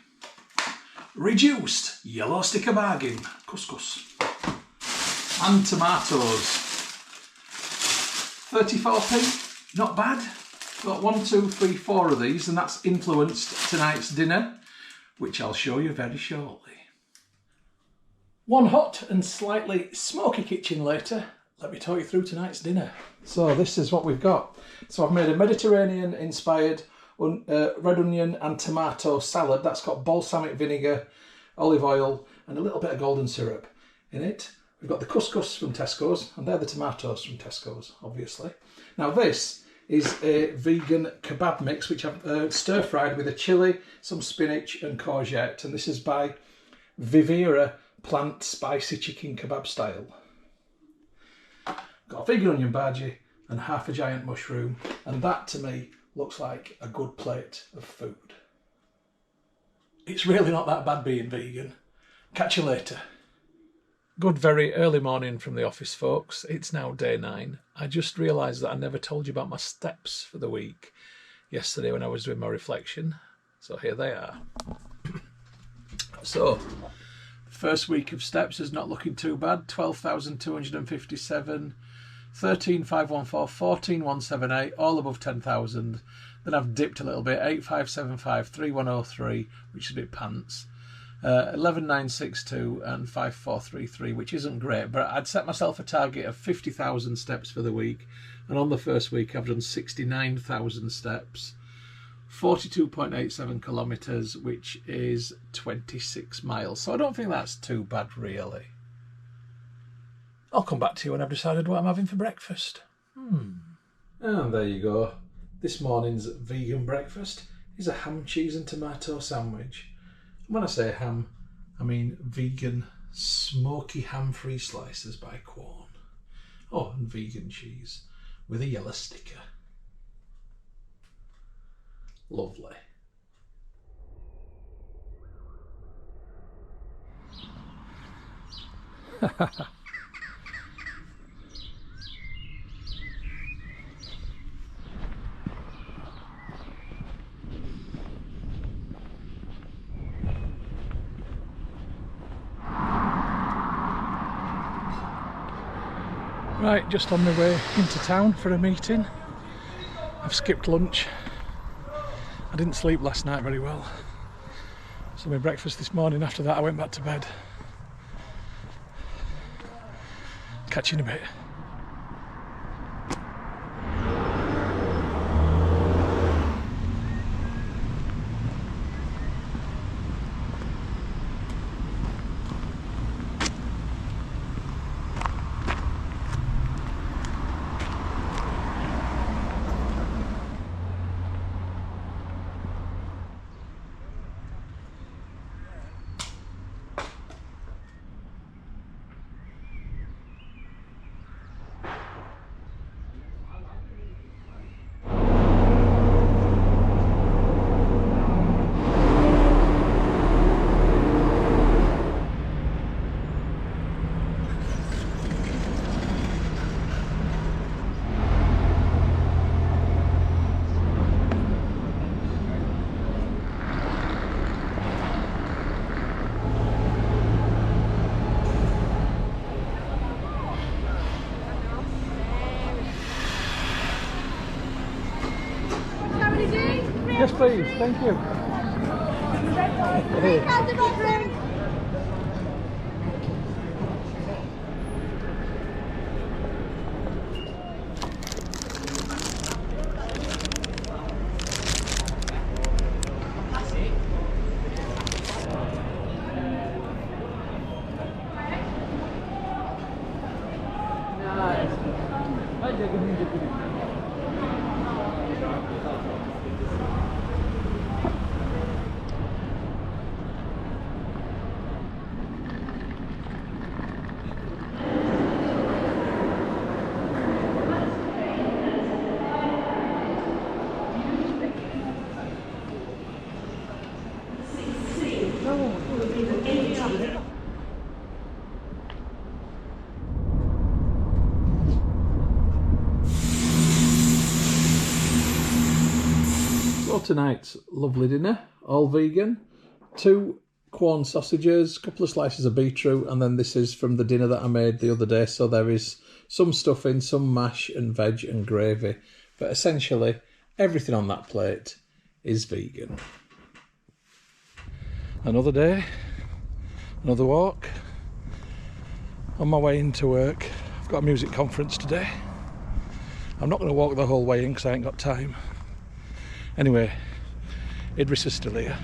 Reduced yellow sticker bargain, couscous and tomatoes. 34p, not bad. Got 1, 2, 3, 4 of these, and that's influenced tonight's dinner, which I'll show you very shortly. One hot and slightly smoky kitchen later, let me talk you through tonight's dinner. So this is what we've got. So I've made a Mediterranean-inspired red onion and tomato salad. That's got balsamic vinegar, olive oil, and a little bit of golden syrup in it. We've got the couscous from Tesco's, and they're the tomatoes from Tesco's, obviously. Now this is a vegan kebab mix, which I've stir-fried with a chilli, some spinach and courgette. And this is by Vivera Plant Spicy Chicken Kebab Style. Got a vegan onion bhaji and half a giant mushroom, and that to me looks like a good plate of food. It's really not that bad being vegan. Catch you later. Good very early morning from the office, folks. It's now day 9. I just realised that I never told you about my steps for the week yesterday when I was doing my reflection. So here they are. So, first week of steps is not looking too bad. 12,257. 13,514, 14,178, all above 10,000. Then I've dipped a little bit, 8,575, 3,103, which is a bit pants. 11,962 and 5,433, which isn't great, but I'd set myself a target of 50,000 steps for the week, and on the first week I've done 69,000 steps, 42.87 kilometres, which is 26 miles. So I don't think that's too bad, really. I'll come back to you when I've decided what I'm having for breakfast. And there you go. This morning's vegan breakfast is a ham, cheese and tomato sandwich. When I say ham, I mean vegan smoky ham-free slices by Quorn. Oh, and vegan cheese with a yellow sticker. Lovely. Right, just on my way into town for a meeting. I've skipped lunch. I didn't sleep last night very well. So my breakfast this morning, after that I went back to bed. Catch you in a bit. Yes, please. Thank you. So tonight's lovely dinner, all vegan, 2 Quorn sausages, a couple of slices of beetroot, and then this is from the dinner that I made the other day, so there is some stuffing, some mash and veg and gravy, but essentially everything on that plate is vegan. Another day, another walk. On my way into work, I've got a music conference today. I'm not going to walk the whole way in because I ain't got time. Anyway, Idris is still here.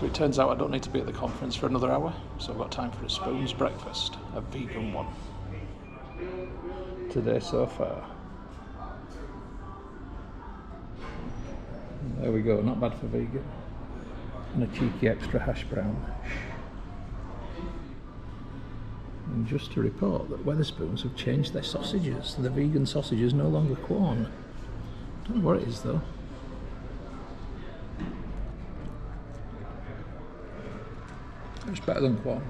So it turns out I don't need to be at the conference for another hour, so I've got time for a spoon's breakfast, a vegan one. Today so far. There we go, not bad for vegan. And a cheeky extra hash brown. And just to report that Wetherspoons have changed their sausages. The vegan sausage is no longer Quorn. Don't know what it is though. It's better than Quorn.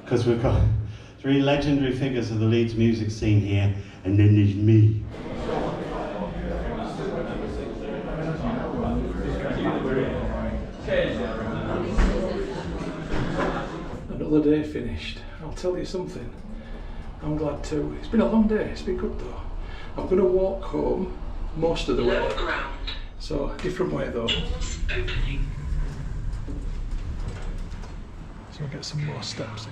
Because we've got three legendary figures of the Leeds music scene here, and then there's me. Another day finished. I'll tell you something. I'm glad too. It's been a long day. It's been good though. I'm going to walk home most of the way. So, different way though. So I'll get some more steps in.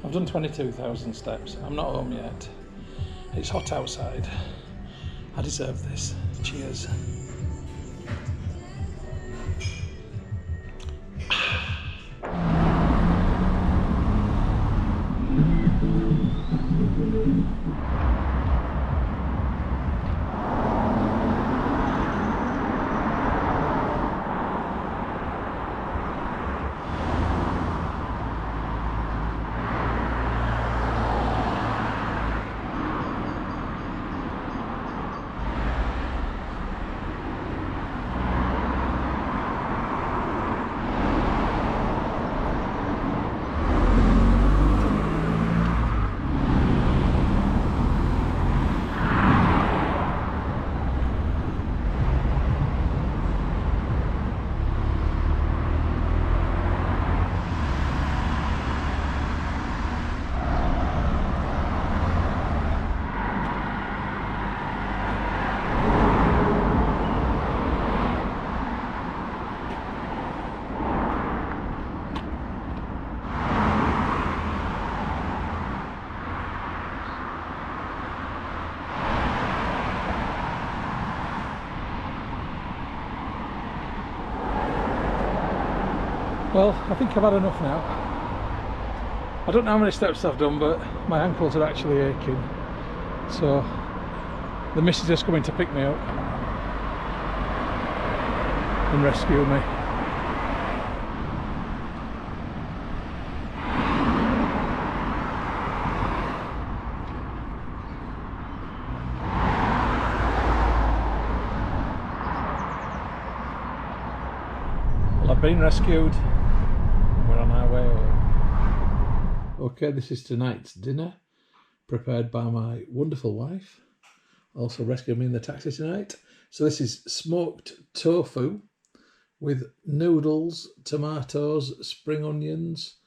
I've done 22,000 steps. I'm not home yet. It's hot outside. I deserve this. Cheers. Well, I think I've had enough now. I don't know how many steps I've done, but my ankles are actually aching. So the missus is coming to pick me up and rescue me. Well, I've been rescued. We're on our way home. Okay, this is tonight's dinner, prepared by my wonderful wife. Also rescued me in the taxi tonight. So this is smoked tofu with noodles, tomatoes, spring onions,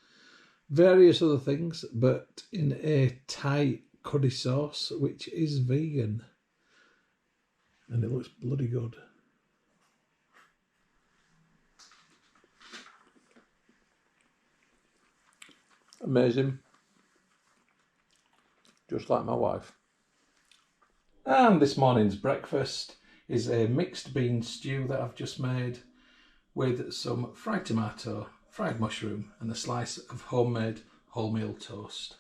various other things, but in a Thai curry sauce, which is vegan. And it looks bloody good. Amazing. Just like my wife. And this morning's breakfast is a mixed bean stew that I've just made with some fried tomato, fried mushroom and a slice of homemade wholemeal toast.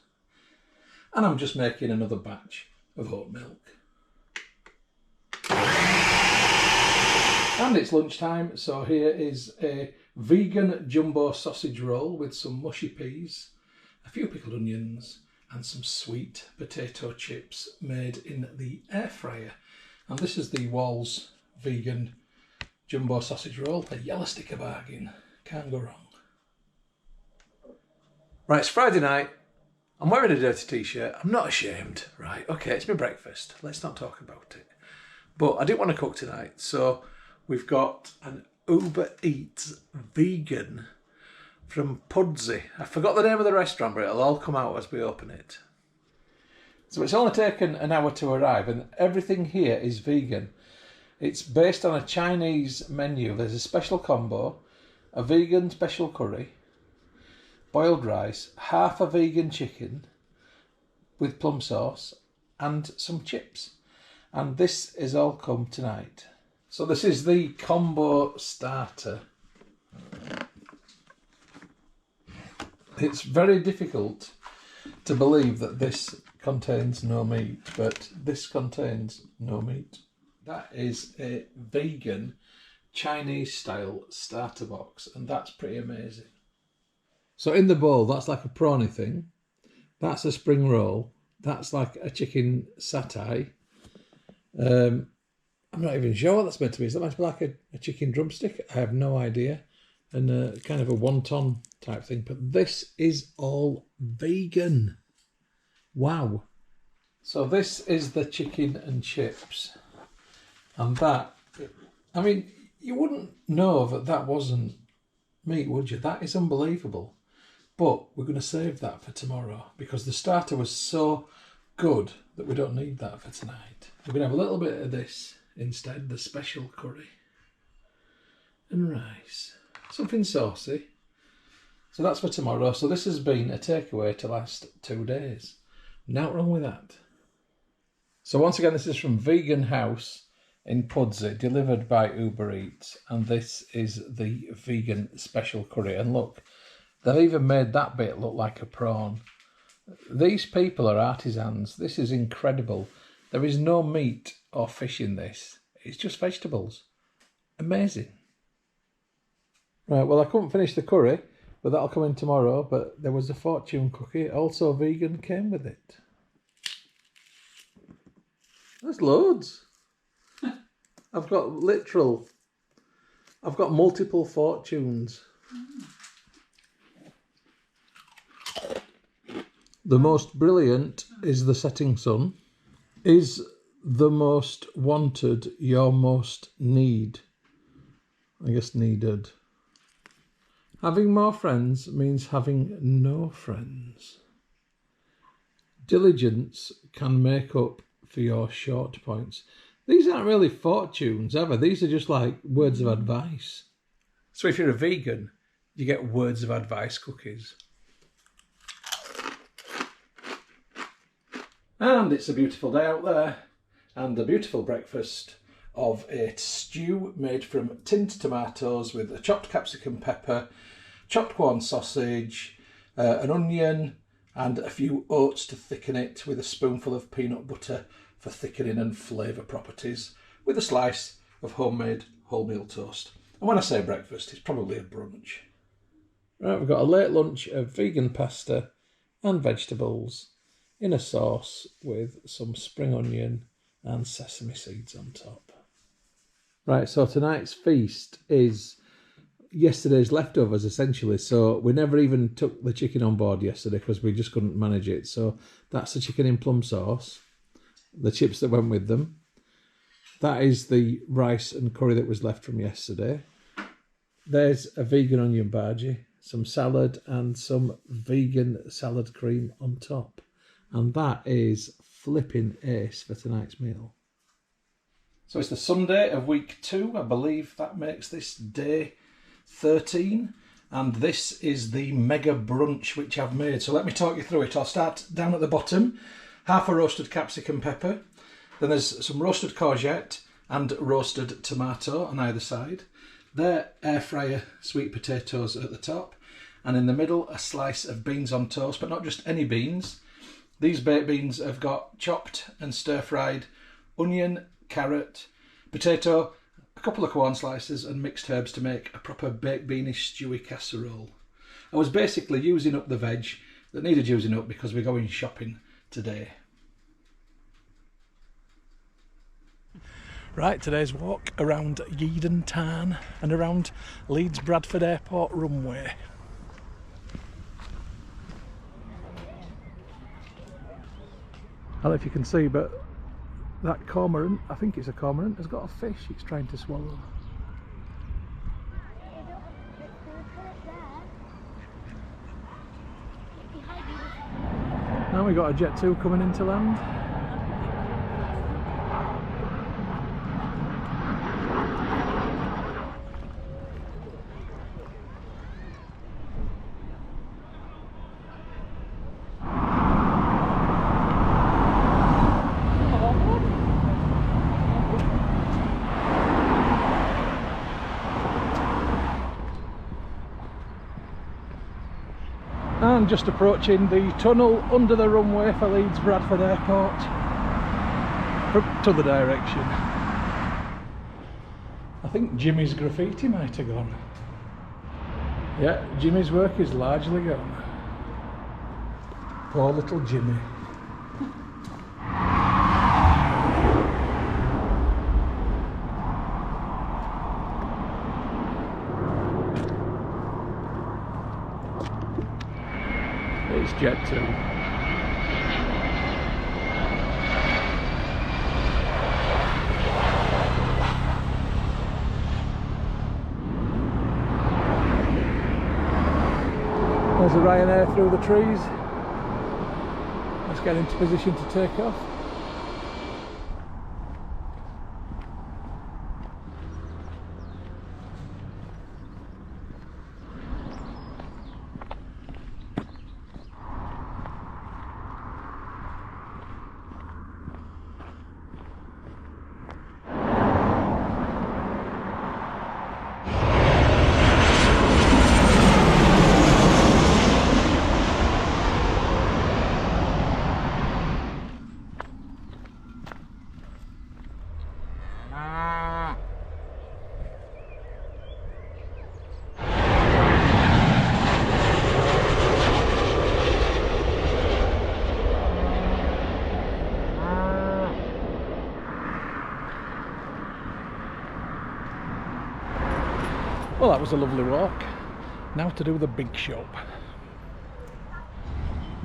And I'm just making another batch of oat milk. And it's lunchtime, so here is a vegan jumbo sausage roll with some mushy peas, a few pickled onions and some sweet potato chips made in the air fryer. And this is the Walls vegan jumbo sausage roll, a yellow sticker bargain. Can't go wrong. Right, it's Friday night. I'm wearing a dirty t-shirt. I'm not ashamed. Right, okay, it's my breakfast. Let's not talk about it. But I didn't want to cook tonight, so we've got an Uber Eats vegan from Pudsey. I forgot the name of the restaurant, but it'll all come out as we open it. So it's only taken an hour to arrive, and everything here is vegan. It's based on a Chinese menu. There's a special combo, a vegan special curry, boiled rice, half a vegan chicken with plum sauce, and some chips. And this is all come tonight. So this is the combo starter. It's very difficult to believe that this contains no meat, but this contains no meat. That is a vegan Chinese style starter box, and that's pretty amazing. So in the bowl, that's like a prawny thing. That's a spring roll. That's like a chicken satay. I'm not even sure what that's meant to be. Is that meant to be like a chicken drumstick? I have no idea. And kind of a wonton type thing. But this is all vegan. Wow. So this is the chicken and chips. And that, I mean, you wouldn't know that that wasn't meat, would you? That is unbelievable. But we're going to save that for tomorrow because the starter was so good that we don't need that for tonight. We're going to have a little bit of this instead, the special curry and rice. Something saucy. So that's for tomorrow. So this has been a takeaway to last 2 days. Not wrong with that. So once again, this is from Vegan House in Pudsey, delivered by Uber Eats. And this is the vegan special curry. And look, they've even made that bit look like a prawn. These people are artisans. This is incredible. There is no meat or fish in this. It's just vegetables. Amazing. Right, well, I couldn't finish the curry, but that'll come in tomorrow. But there was a fortune cookie, also vegan, came with it. There's loads. I've got multiple fortunes. The most brilliant is the setting sun. Is the most wanted your most need? I guess needed. Having more friends means having no friends. Diligence can make up for your short points. These aren't really fortunes, ever. These are just like words of advice. So if you're a vegan, you get words of advice cookies. And it's a beautiful day out there, and a beautiful breakfast of a stew made from tinned tomatoes with a chopped capsicum pepper, chopped corn sausage, an onion, and a few oats to thicken it, with a spoonful of peanut butter for thickening and flavour properties, with a slice of homemade wholemeal toast. And when I say breakfast, it's probably a brunch. Right, we've got a late lunch of vegan pasta and vegetables in a sauce with some spring onion and sesame seeds on top. Right, so tonight's feast is yesterday's leftovers, essentially. So we never even took the chicken on board yesterday because we just couldn't manage it. So that's the chicken in plum sauce, the chips that went with them. That is the rice and curry that was left from yesterday. There's a vegan onion bhaji, some salad and some vegan salad cream on top. And that is flipping ace for tonight's meal. So it's the Sunday of week 2. I believe that makes this day 13. And this is the mega brunch which I've made. So let me talk you through it. I'll start down at the bottom. Half a roasted capsicum pepper. Then there's some roasted courgette and roasted tomato on either side. They're air fryer sweet potatoes at the top. And in the middle, a slice of beans on toast, but not just any beans. These baked beans have got chopped and stir-fried onion, carrot, potato, a couple of corn slices and mixed herbs to make a proper baked beanish stewy casserole. I was basically using up the veg that needed using up because we're going shopping today. Right, today's walk around Yeadon Tarn and around Leeds Bradford Airport runway. I don't know if you can see, but that cormorant, I think it's a cormorant, has got a fish it's trying to swallow. Now we got a Jet 2 coming into land. And just approaching the tunnel under the runway for Leeds Bradford Airport from t'other direction. I think Jimmy's graffiti might have gone. Yeah, Jimmy's work is largely gone. Poor little Jimmy. It's Jet 2. There's a Ryanair through the trees. Let's get into position to take off. Well, that was a lovely walk. Now to do the big shop.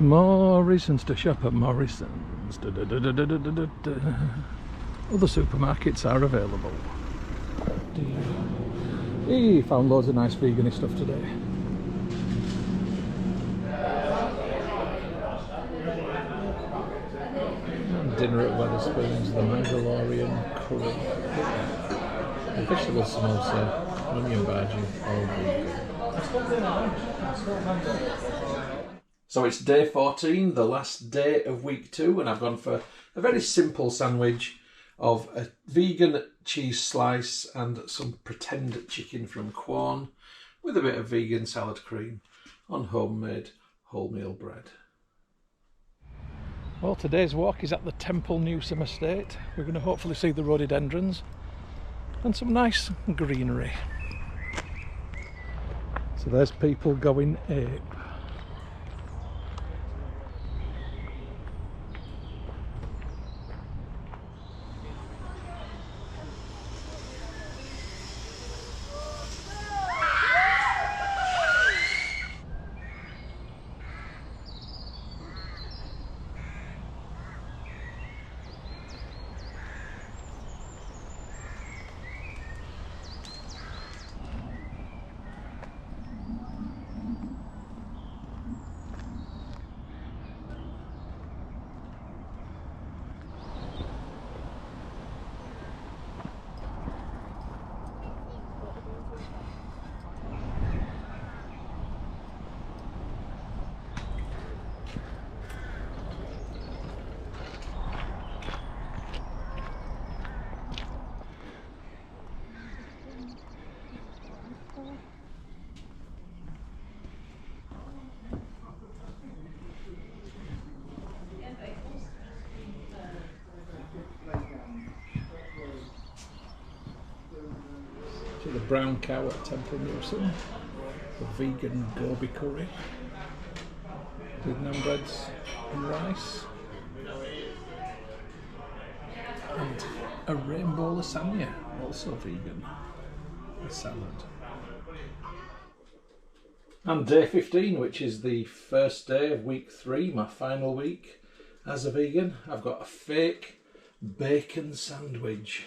Morrison's to shop at Morrison's. Other supermarkets are available. He found loads of nice vegan stuff today. And dinner at Wetherspoons, the Mandalorian curry. The vegetable samosa. Onion bhaji, all vegan. So it's day 14, the last day of week 2, and I've gone for a very simple sandwich of a vegan cheese slice and some pretend chicken from Quorn with a bit of vegan salad cream on homemade wholemeal bread. Well, today's walk is at the Temple Newsome estate. We're going to hopefully see the rhododendrons and some nice greenery. So there's people going ape. The brown cow at Temple Newsome, the vegan gobi curry with naan breads and rice, and a rainbow lasagna, also vegan, with salad. And day 15, which is the first day of week 3, my final week as a vegan. I've got a fake bacon sandwich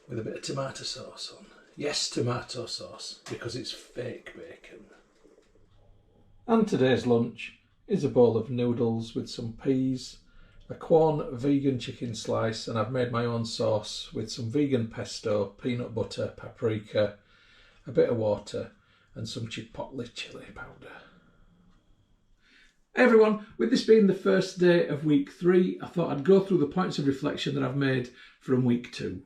with a bit of tomato sauce on. Yes, tomato sauce, because it's fake bacon. And today's lunch is a bowl of noodles with some peas, a Quorn vegan chicken slice, and I've made my own sauce with some vegan pesto, peanut butter, paprika, a bit of water, and some chipotle chili powder. Hey everyone, with this being the first day of week 3, I thought I'd go through the points of reflection that I've made from week 2.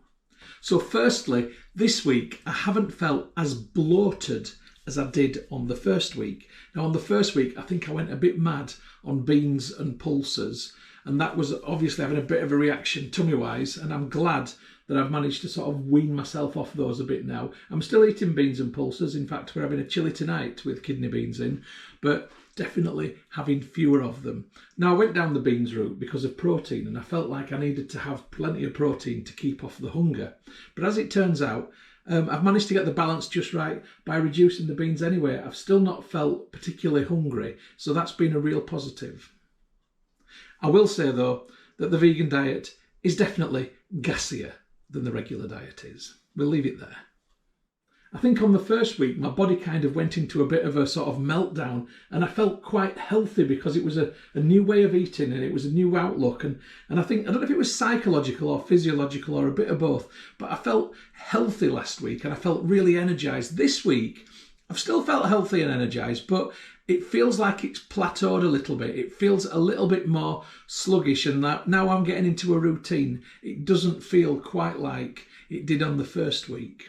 So firstly, this week I haven't felt as bloated as I did on the first week. Now on the first week I think I went a bit mad on beans and pulses, and that was obviously having a bit of a reaction tummy wise, and I'm glad that I've managed to sort of wean myself off those a bit now. I'm still eating beans and pulses. In fact, we're having a chili tonight with kidney beans in, but definitely having fewer of them. Now, I went down the beans route because of protein, and I felt like I needed to have plenty of protein to keep off the hunger. But as it turns out, I've managed to get the balance just right by reducing the beans anyway. I've still not felt particularly hungry, so that's been a real positive. I will say though that the vegan diet is definitely gassier than the regular diet is. We'll leave it there. I think on the first week, my body kind of went into a bit of a sort of meltdown, and I felt quite healthy because it was a new way of eating and it was a new outlook. And I think, I don't know if it was psychological or physiological or a bit of both, but I felt healthy last week and I felt really energized. This week, I've still felt healthy and energized, but it feels like it's plateaued a little bit. It feels a little bit more sluggish, and that now I'm getting into a routine. It doesn't feel quite like it did on the first week.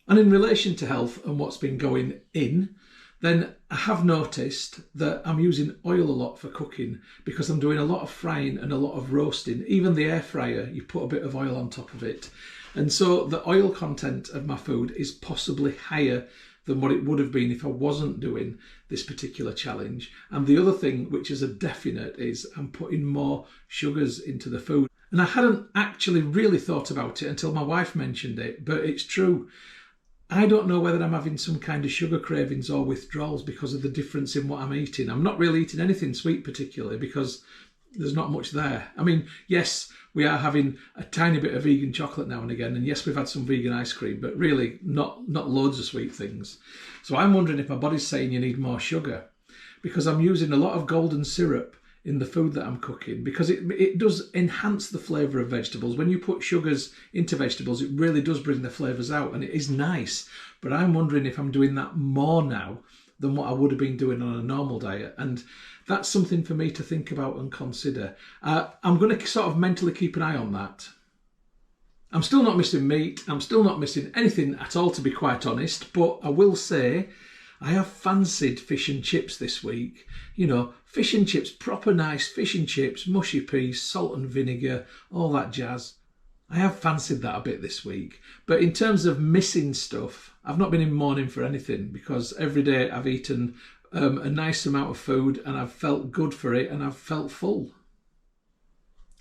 And in relation to health and what's been going in, then I have noticed that I'm using oil a lot for cooking because I'm doing a lot of frying and a lot of roasting. Even the air fryer, you put a bit of oil on top of it. And so the oil content of my food is possibly higher than what it would have been if I wasn't doing this particular challenge. And the other thing, which is a definite, is I'm putting more sugars into the food. And I hadn't actually really thought about it until my wife mentioned it, but it's true. I don't know whether I'm having some kind of sugar cravings or withdrawals because of the difference in what I'm eating. I'm not really eating anything sweet particularly because there's not much there. I mean, yes, we are having a tiny bit of vegan chocolate now and again, and yes, we've had some vegan ice cream, but really not loads of sweet things. So I'm wondering if my body's saying you need more sugar, because I'm using a lot of golden syrup in the food that I'm cooking, because it does enhance the flavour of vegetables. When you put sugars into vegetables, it really does bring the flavours out, and it is nice. But I'm wondering if I'm doing that more now than what I would have been doing on a normal diet, and that's something for me to think about and consider. I'm going to sort of mentally keep an eye on that. I'm still not missing meat. I'm still not missing anything at all, to be quite honest, but I will say I have fancied fish and chips this week. You know, fish and chips, proper nice fish and chips, mushy peas, salt and vinegar, all that jazz. I have fancied that a bit this week. But in terms of missing stuff, I've not been in mourning for anything, because every day I've eaten a nice amount of food and I've felt good for it and I've felt full.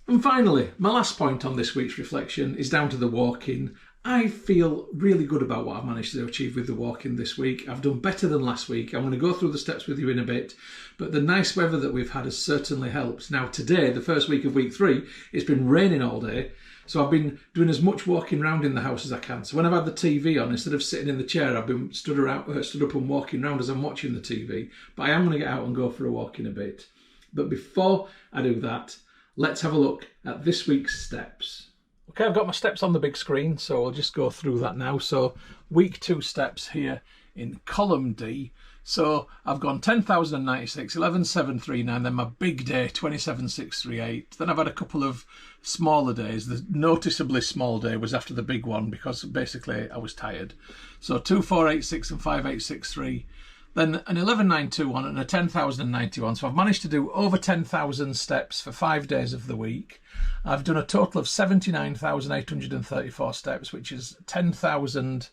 And finally, my last point on this week's reflection is down to the walking. I feel really good about what I've managed to achieve with the walking this week. I've done better than last week. I'm going to go through the steps with you in a bit, but the nice weather that we've had has certainly helped. Now today, the first week of week 3, it's been raining all day, so I've been doing as much walking around in the house as I can. So when I've had the TV on, instead of sitting in the chair, I've been stood up and walking around as I'm watching the TV. But I am going to get out and go for a walk in a bit. But before I do that, let's have a look at this week's steps. Okay, I've got my steps on the big screen, so I'll just go through that now. So week 2 steps here in column D. So I've gone 10,096, 11,739, then my big day, 27,638. Then I've had a couple of smaller days. The noticeably small day was after the big one, because basically I was tired. So 2,486 and 5,863. Then an 11,921 and a 10,091. So I've managed to do over 10,000 steps for 5 days of the week. I've done a total of 79,834 steps, which is 10,000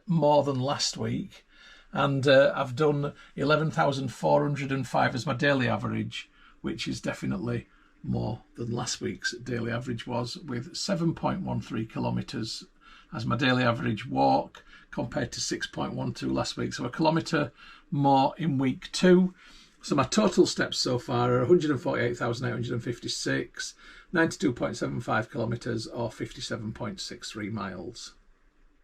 more than last week. And I've done 11,405 as my daily average, which is definitely more than last week's daily average was, with 7.13 kilometres as my daily average walk, compared to 6.12 last week. So a kilometre more in week 2. So my total steps so far are 148,856, 92.75 kilometres, or 57.63 miles.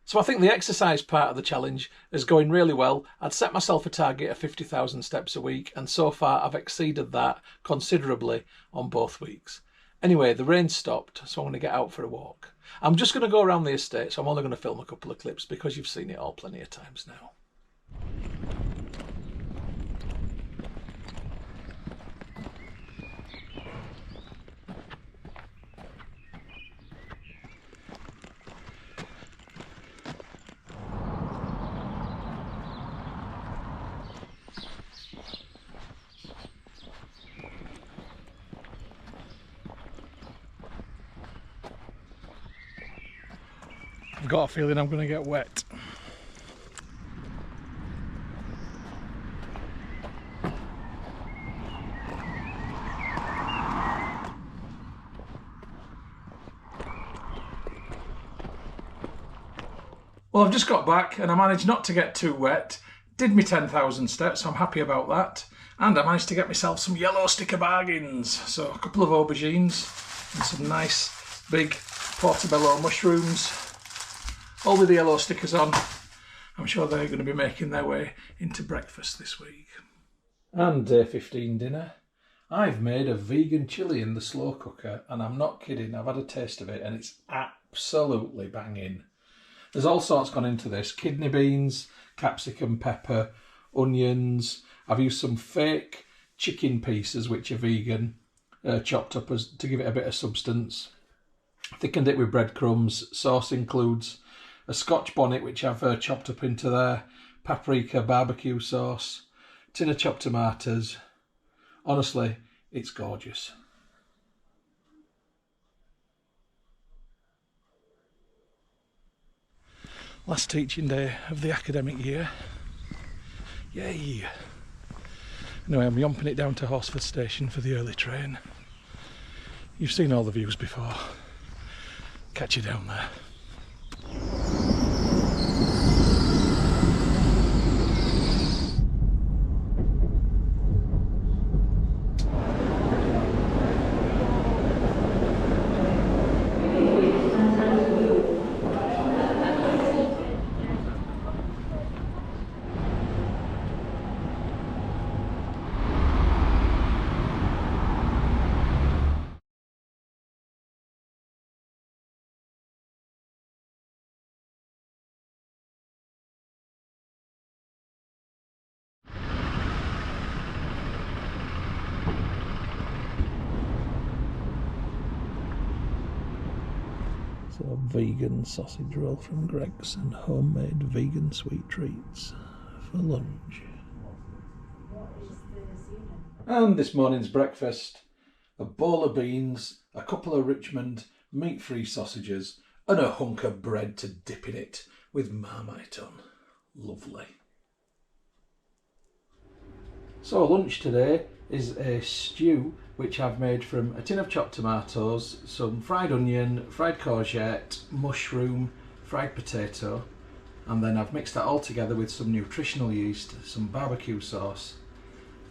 So I think the exercise part of the challenge is going really well. I'd set myself a target of 50,000 steps a week, and so far I've exceeded that considerably on both weeks. Anyway, the rain stopped, so I'm going to get out for a walk. I'm just going to go around the estate, so I'm only going to film a couple of clips because you've seen it all plenty of times now. I've got a feeling I'm going to get wet. Well, I've just got back and I managed not to get too wet. Did me 10,000 steps, so I'm happy about that. And I managed to get myself some yellow sticker bargains. So a couple of aubergines and some nice big portobello mushrooms, all with the yellow stickers on. I'm sure they're going to be making their way into breakfast this week. And day 15 dinner. I've made a vegan chilli in the slow cooker, and I'm not kidding, I've had a taste of it and it's absolutely banging. There's all sorts gone into this: kidney beans, capsicum, pepper, onions. I've used some fake chicken pieces which are vegan, chopped up to give it a bit of substance. Thickened it with breadcrumbs. Sauce includes a Scotch bonnet which I've chopped up into there, paprika, barbecue sauce, tin of chopped tomatoes. Honestly, it's gorgeous. Last teaching day of the academic year. Yay! Anyway, I'm yomping it down to Horsford Station for the early train. You've seen all the views before. Catch you down there. So a vegan sausage roll from Greg's and homemade vegan sweet treats for lunch. And this morning's breakfast, a bowl of beans, a couple of Richmond meat-free sausages and a hunk of bread to dip in it with Marmite on. Lovely. So lunch today is a stew which I've made from a tin of chopped tomatoes, some fried onion, fried courgette, mushroom, fried potato, and then I've mixed that all together with some nutritional yeast, some barbecue sauce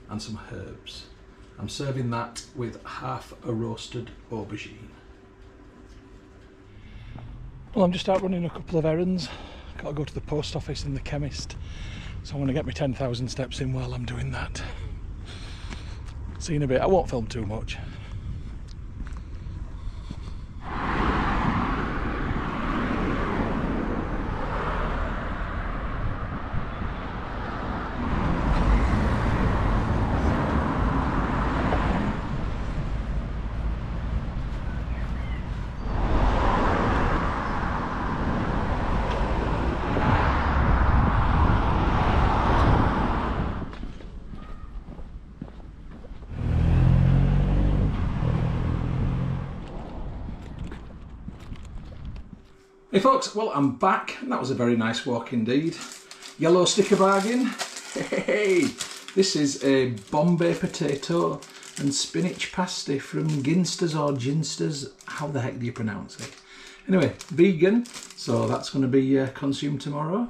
and some herbs. I'm serving that with half a roasted aubergine. Well, I'm just out running a couple of errands. Got to go to the post office and the chemist, so I'm going to get my 10,000 steps in while I'm doing that. See you in a bit. I won't film too much. Hey folks, well I'm back, and that was a very nice walk indeed. Yellow sticker bargain. Hey, this is a Bombay potato and spinach pasty from Ginsters or Ginsters, how the heck do you pronounce it? Anyway, vegan, so that's going to be consumed tomorrow.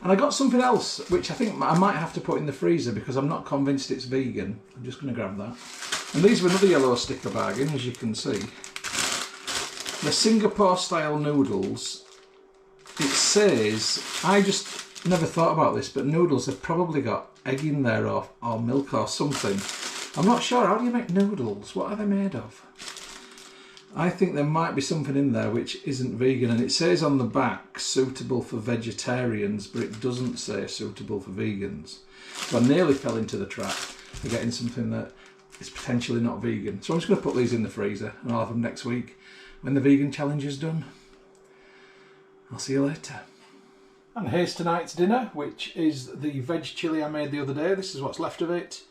And I got something else, which I think I might have to put in the freezer because I'm not convinced it's vegan. I'm just going to grab that. And these were another yellow sticker bargain, as you can see. The Singapore style noodles, it says, I just never thought about this, but noodles have probably got egg in there or milk or something. I'm not sure, how do you make noodles? What are they made of? I think there might be something in there which isn't vegan, and it says on the back suitable for vegetarians, but it doesn't say suitable for vegans. So I nearly fell into the trap of getting something that is potentially not vegan. So I'm just going to put these in the freezer and I'll have them next week when the vegan challenge is done. I'll see you later. And here's tonight's dinner, which is the veg chilli I made the other day. This is what's left of it,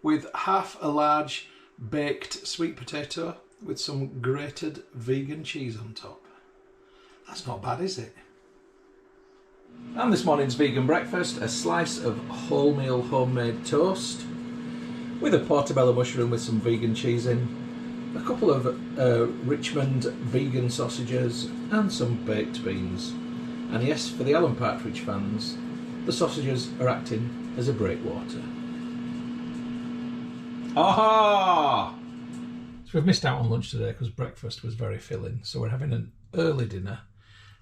with half a large baked sweet potato with some grated vegan cheese on top. That's not bad, is it? And this morning's vegan breakfast, a slice of wholemeal homemade toast with a portobello mushroom with some vegan cheese in, a couple of Richmond vegan sausages and some baked beans. And yes, for the Alan Partridge fans, the sausages are acting as a breakwater. Aha! So we've missed out on lunch today because breakfast was very filling, so we're having an early dinner,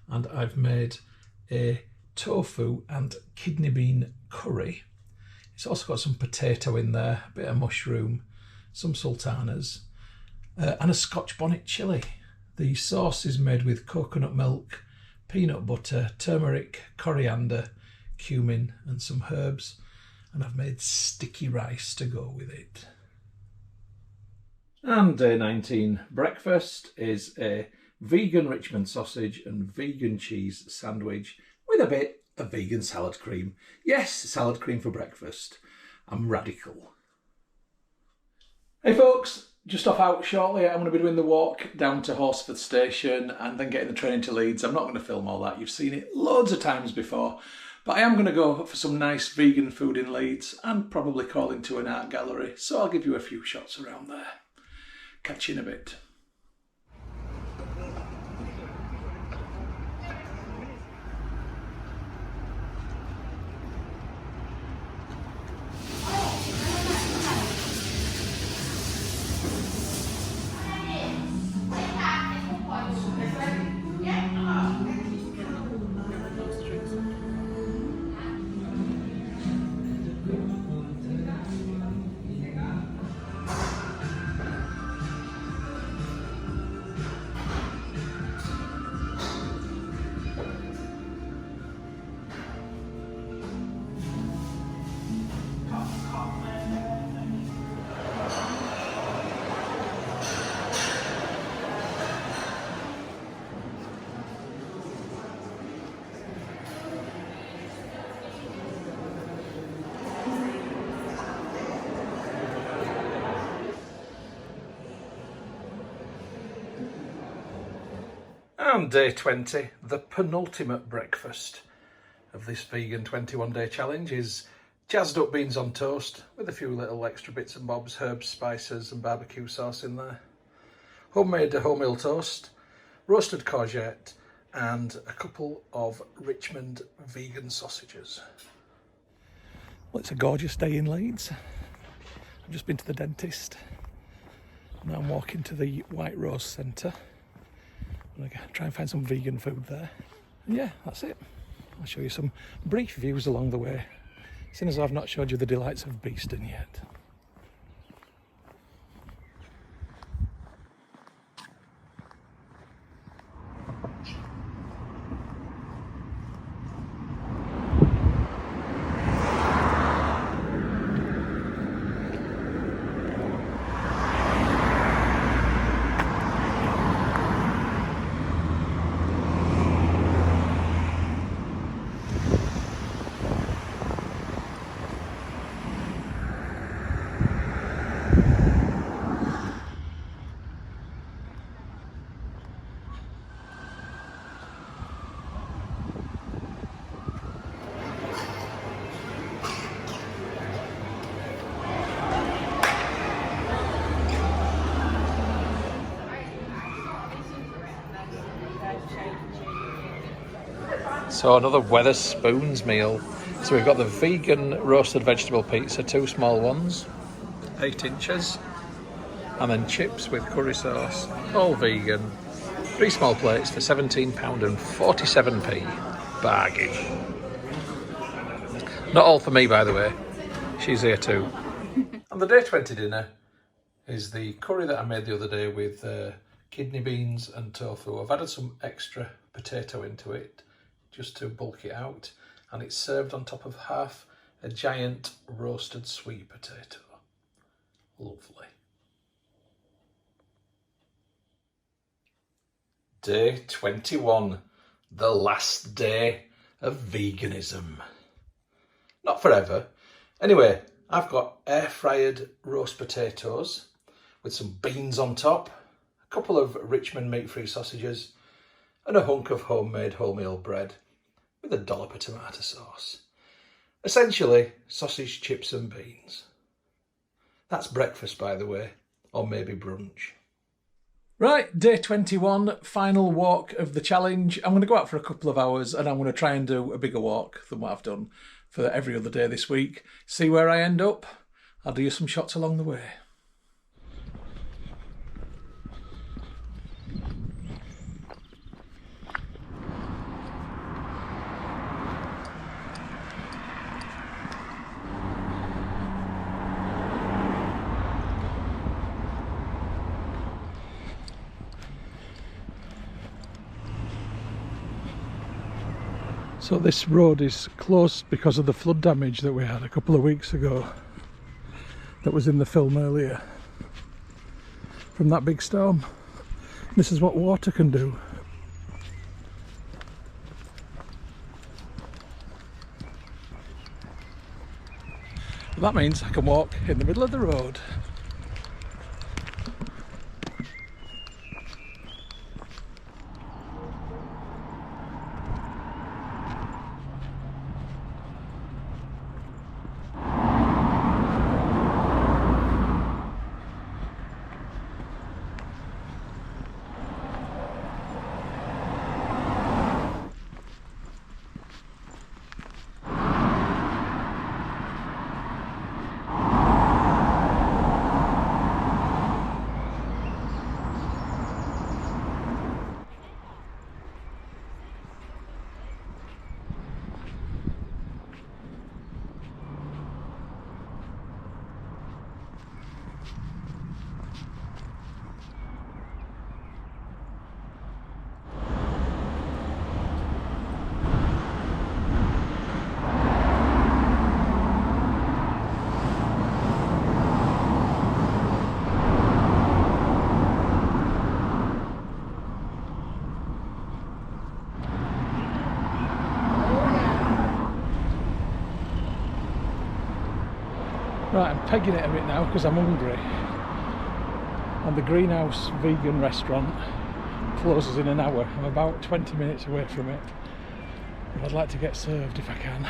and I've made a tofu and kidney bean curry. It's also got some potato in there, a bit of mushroom, some sultanas, and a Scotch bonnet chilli. The sauce is made with coconut milk, peanut butter, turmeric, coriander, cumin and some herbs, and I've made sticky rice to go with it. And day 19 breakfast is a vegan Richmond sausage and vegan cheese sandwich with a bit of vegan salad cream. Yes, salad cream for breakfast. I'm radical. Hey folks, just off out shortly. I'm going to be doing the walk down to Horsforth Station and then getting the train into Leeds. I'm not going to film all that. You've seen it loads of times before. But I am going to go for some nice vegan food in Leeds and probably call into an art gallery. So I'll give you a few shots around there. Catch you in a bit. And day 20, the penultimate breakfast of this vegan 21-day challenge, is jazzed up beans on toast with a few little extra bits and bobs, herbs, spices and barbecue sauce in there. Homemade wholemeal toast, roasted courgette and a couple of Richmond vegan sausages. Well, it's a gorgeous day in Leeds. I've just been to the dentist. Now I'm walking to the White Rose Centre. I'm going to try and find some vegan food there. And yeah, that's it. I'll show you some brief views along the way, seeing as I've not showed you the delights of Beeston yet. So another Wetherspoons meal. So we've got the vegan roasted vegetable pizza, 2 small ones, 8 inches, and then chips with curry sauce, all vegan, 3 small plates for £17.47p. Bargain. Not all for me, by the way. She's here too. And the day 20 dinner is the curry that I made the other day with kidney beans and tofu. I've added some extra potato into it just to bulk it out, and it's served on top of half a giant roasted sweet potato. Lovely. Day 21, the last day of veganism. Not forever. Anyway, I've got air-fried roast potatoes with some beans on top, a couple of Richmond meat-free sausages, and a hunk of homemade wholemeal bread with a dollop of tomato sauce. Essentially, sausage, chips and beans. That's breakfast, by the way, or maybe brunch. Right, day 21, final walk of the challenge. I'm going to go out for a couple of hours and I'm going to try and do a bigger walk than what I've done for every other day this week. See where I end up. I'll do you some shots along the way. So this road is closed because of the flood damage that we had a couple of weeks ago, that was in the film earlier, from that big storm. This is what water can do. That means I can walk in the middle of the road. Right, I'm pegging it a bit now because I'm hungry. And the Greenhouse vegan restaurant closes in an hour. I'm about 20 minutes away from it. But I'd like to get served if I can.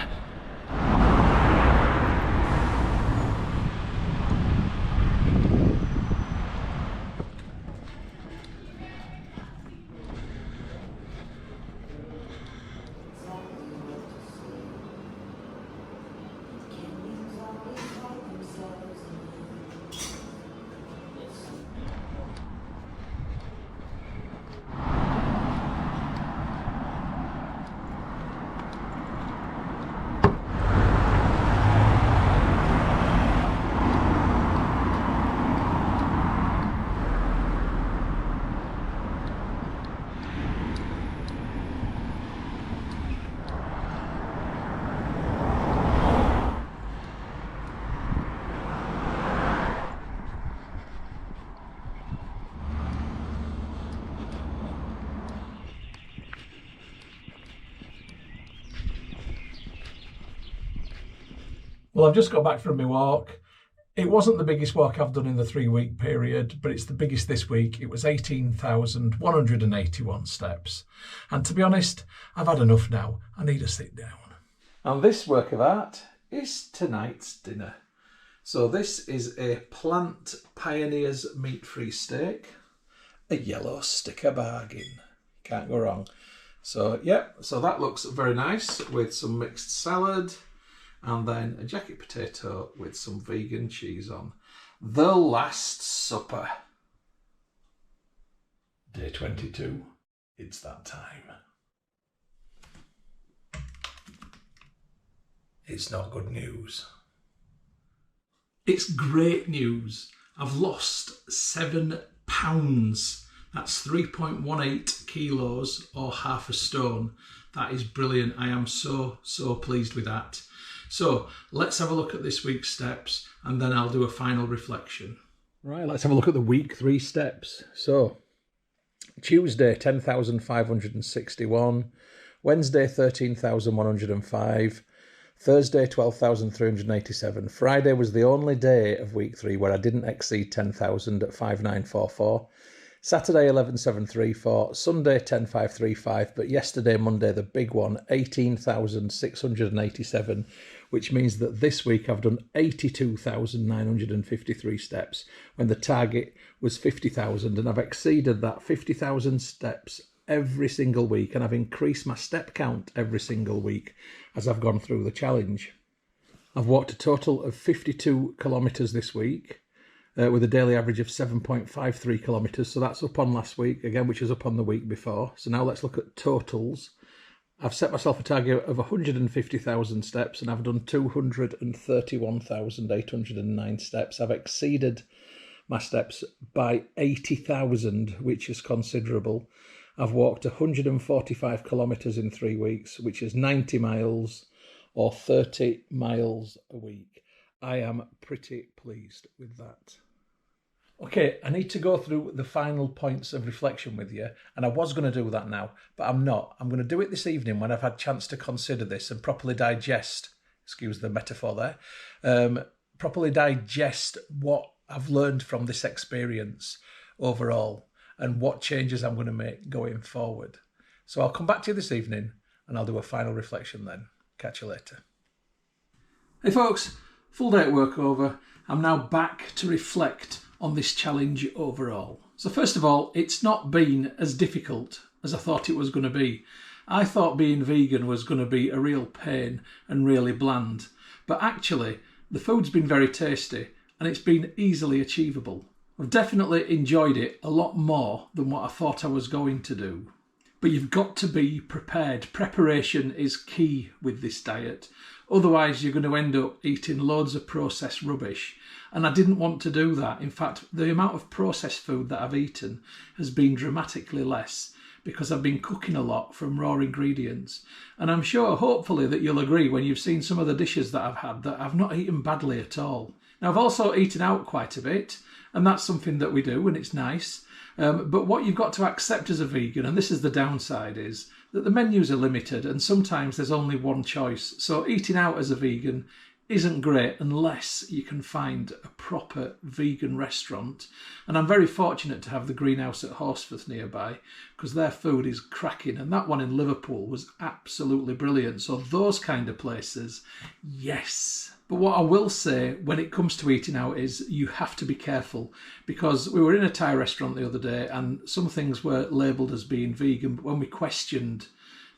Well, I've just got back from my walk. It wasn't the biggest walk I've done in the 3-week period, but it's the biggest this week. It was 18,181 steps. And to be honest, I've had enough now. I need to sit down. And this work of art is tonight's dinner. So this is a Plant Pioneers meat-free steak, a yellow sticker bargain. Can't go wrong. So, yeah, so that looks very nice with some mixed salad, and then a jacket potato with some vegan cheese on. The Last Supper. Day 22. It's that time. It's not good news. It's great news. I've lost 7 pounds. That's 3.18 kilos or half a stone. That is brilliant. I am so pleased with that. So let's have a look at this week's steps and then I'll do a final reflection. Right, let's have a look at the week 3 steps. So Tuesday, 10,561. Wednesday, 13,105. Thursday, 12,387. Friday was the only day of week 3 where I didn't exceed 10,000 at 5,944. Saturday, 11,734. Sunday, 10,535. But yesterday, Monday, the big one, 18,687, which means that this week I've done 82,953 steps when the target was 50,000, and I've exceeded that 50,000 steps every single week, and I've increased my step count every single week as I've gone through the challenge. I've walked a total of 52 kilometres this week, with a daily average of 7.53 kilometres. So that's up on last week, again, which was up on the week before. So now let's look at totals. I've set myself a target of 150,000 steps and I've done 231,809 steps. I've exceeded my steps by 80,000, which is considerable. I've walked 145 kilometres in 3 weeks, which is 90 miles or 30 miles a week. I am pretty pleased with that. Okay, I need to go through the final points of reflection with you, and I was going to do that now, but I'm not. I'm going to do it this evening when I've had a chance to consider this and properly digest, excuse the metaphor there, properly digest what I've learned from this experience overall and what changes I'm going to make going forward. So I'll come back to you this evening and I'll do a final reflection then. Catch you later. Hey folks. Full day at work over. I'm now back to reflect on this challenge overall. So first of all, it's not been as difficult as I thought it was going to be. I thought being vegan was going to be a real pain and really bland. But actually, the food's been very tasty and it's been easily achievable. I've definitely enjoyed it a lot more than what I thought I was going to do. But you've got to be prepared. Preparation is key with this diet. Otherwise, you're going to end up eating loads of processed rubbish. And I didn't want to do that. In fact, the amount of processed food that I've eaten has been dramatically less because I've been cooking a lot from raw ingredients. And I'm sure, hopefully, that you'll agree when you've seen some of the dishes that I've had that I've not eaten badly at all. Now, I've also eaten out quite a bit, and that's something that we do, and it's nice. But what you've got to accept as a vegan, and this is the downside, is that the menus are limited and sometimes there's only one choice. So eating out as a vegan isn't great unless you can find a proper vegan restaurant. And I'm very fortunate to have the Greenhouse at Horsforth nearby, because their food is cracking, and that one in Liverpool was absolutely brilliant. So those kind of places, yes. But what I will say when it comes to eating out is you have to be careful, because we were in a Thai restaurant the other day and some things were labelled as being vegan, but when we questioned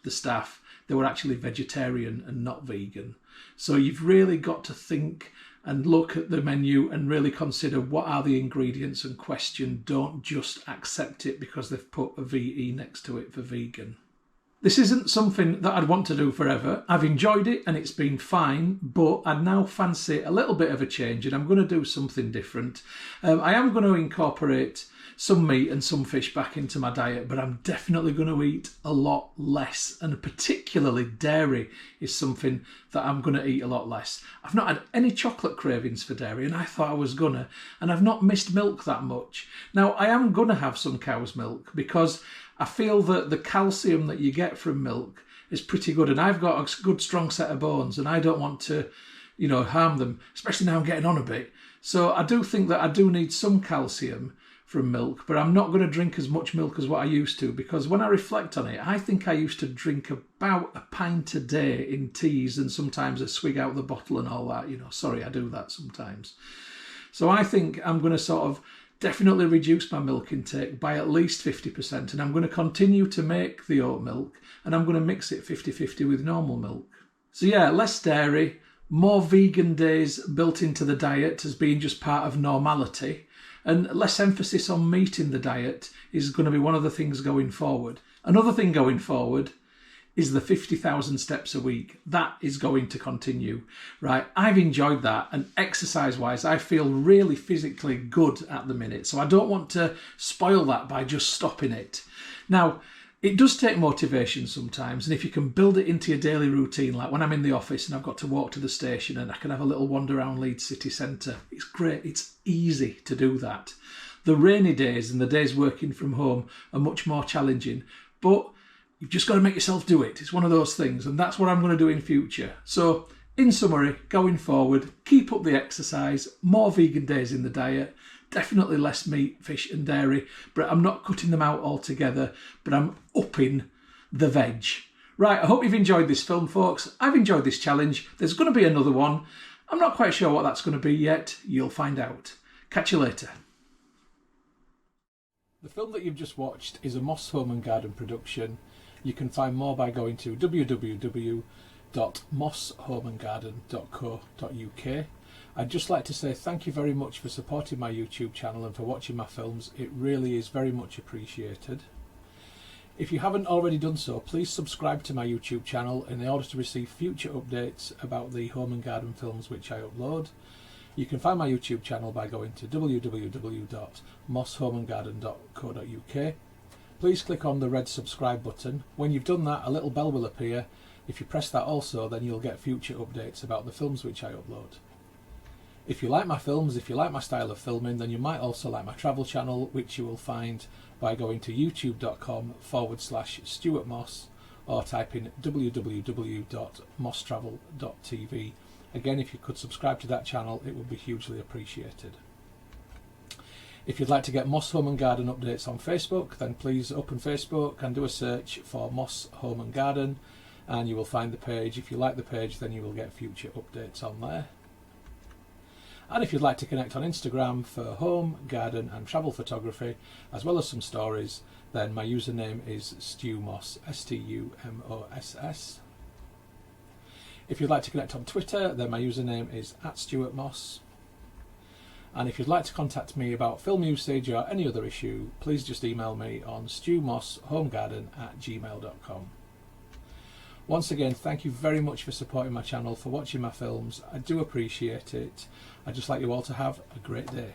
the staff, they were actually vegetarian and not vegan. So you've really got to think and look at the menu and really consider what are the ingredients and question. Don't just accept it because they've put a VE next to it for vegan. This isn't something that I'd want to do forever. I've enjoyed it and it's been fine, but I now fancy a little bit of a change and I'm going to do something different. I am going to incorporate some meat and some fish back into my diet, but I'm definitely going to eat a lot less, and particularly dairy is something that I'm going to eat a lot less. I've not had any chocolate cravings for dairy, and I thought I was gonna, and I've not missed milk that much. Now, I am going to have some cow's milk because I feel that the calcium that you get from milk is pretty good, and I've got a good strong set of bones and I don't want to, harm them, especially now I'm getting on a bit. So I do think that I do need some calcium from milk, but I'm not going to drink as much milk as what I used to, because when I reflect on it, I think I used to drink about a pint a day in teas and sometimes a swig out of the bottle and all that. Sorry, I do that sometimes. So I think I'm going to sort of definitely reduce my milk intake by at least 50%, and I'm going to continue to make the oat milk and I'm going to mix it 50-50 with normal milk. So yeah, less dairy, more vegan days built into the diet as being just part of normality, and less emphasis on meat in the diet is going to be one of the things going forward. Another thing going forward is the 50,000 steps a week. That is going to continue, right? I've enjoyed that, and exercise-wise, I feel really physically good at the minute, so I don't want to spoil that by just stopping it. Now, it does take motivation sometimes, and if you can build it into your daily routine, like when I'm in the office and I've got to walk to the station and I can have a little wander around Leeds city centre, it's great, it's easy to do that. The rainy days and the days working from home are much more challenging, but you've just got to make yourself do it. It's one of those things, and that's what I'm going to do in future. So, in summary, going forward, keep up the exercise, more vegan days in the diet, definitely less meat, fish and dairy, but I'm not cutting them out altogether, but I'm upping the veg. Right, I hope you've enjoyed this film, folks. I've enjoyed this challenge. There's going to be another one. I'm not quite sure what that's going to be yet. You'll find out. Catch you later. The film that you've just watched is a Moss Home and Garden production. You can find more by going to www.mosshomeandgarden.co.uk. I'd just like to say thank you very much for supporting my YouTube channel and for watching my films. It really is very much appreciated. If you haven't already done so, please subscribe to my YouTube channel in order to receive future updates about the home and garden films which I upload. You can find my YouTube channel by going to www.mosshomeandgarden.co.uk. Please click on the red subscribe button. When you've done that, a little bell will appear. If you press that also, then you'll get future updates about the films which I upload. If you like my films, if you like my style of filming, then you might also like my travel channel, which you will find by going to youtube.com/Stuart Moss or type in www.mosstravel.tv. Again, if you could subscribe to that channel, it would be hugely appreciated. If you'd like to get Moss Home and Garden updates on Facebook, then please open Facebook and do a search for Moss Home and Garden, and you will find the page. If you like the page, then you will get future updates on there. And if you'd like to connect on Instagram for home, garden and travel photography, as well as some stories, then my username is StuMoss, STUMOSS. If you'd like to connect on Twitter, then my username is @StuartMoss. And if you'd like to contact me about film usage or any other issue, please just email me on stewmosshomegarden@gmail.com. Once again, thank you very much for supporting my channel, for watching my films. I do appreciate it. I'd just like you all to have a great day.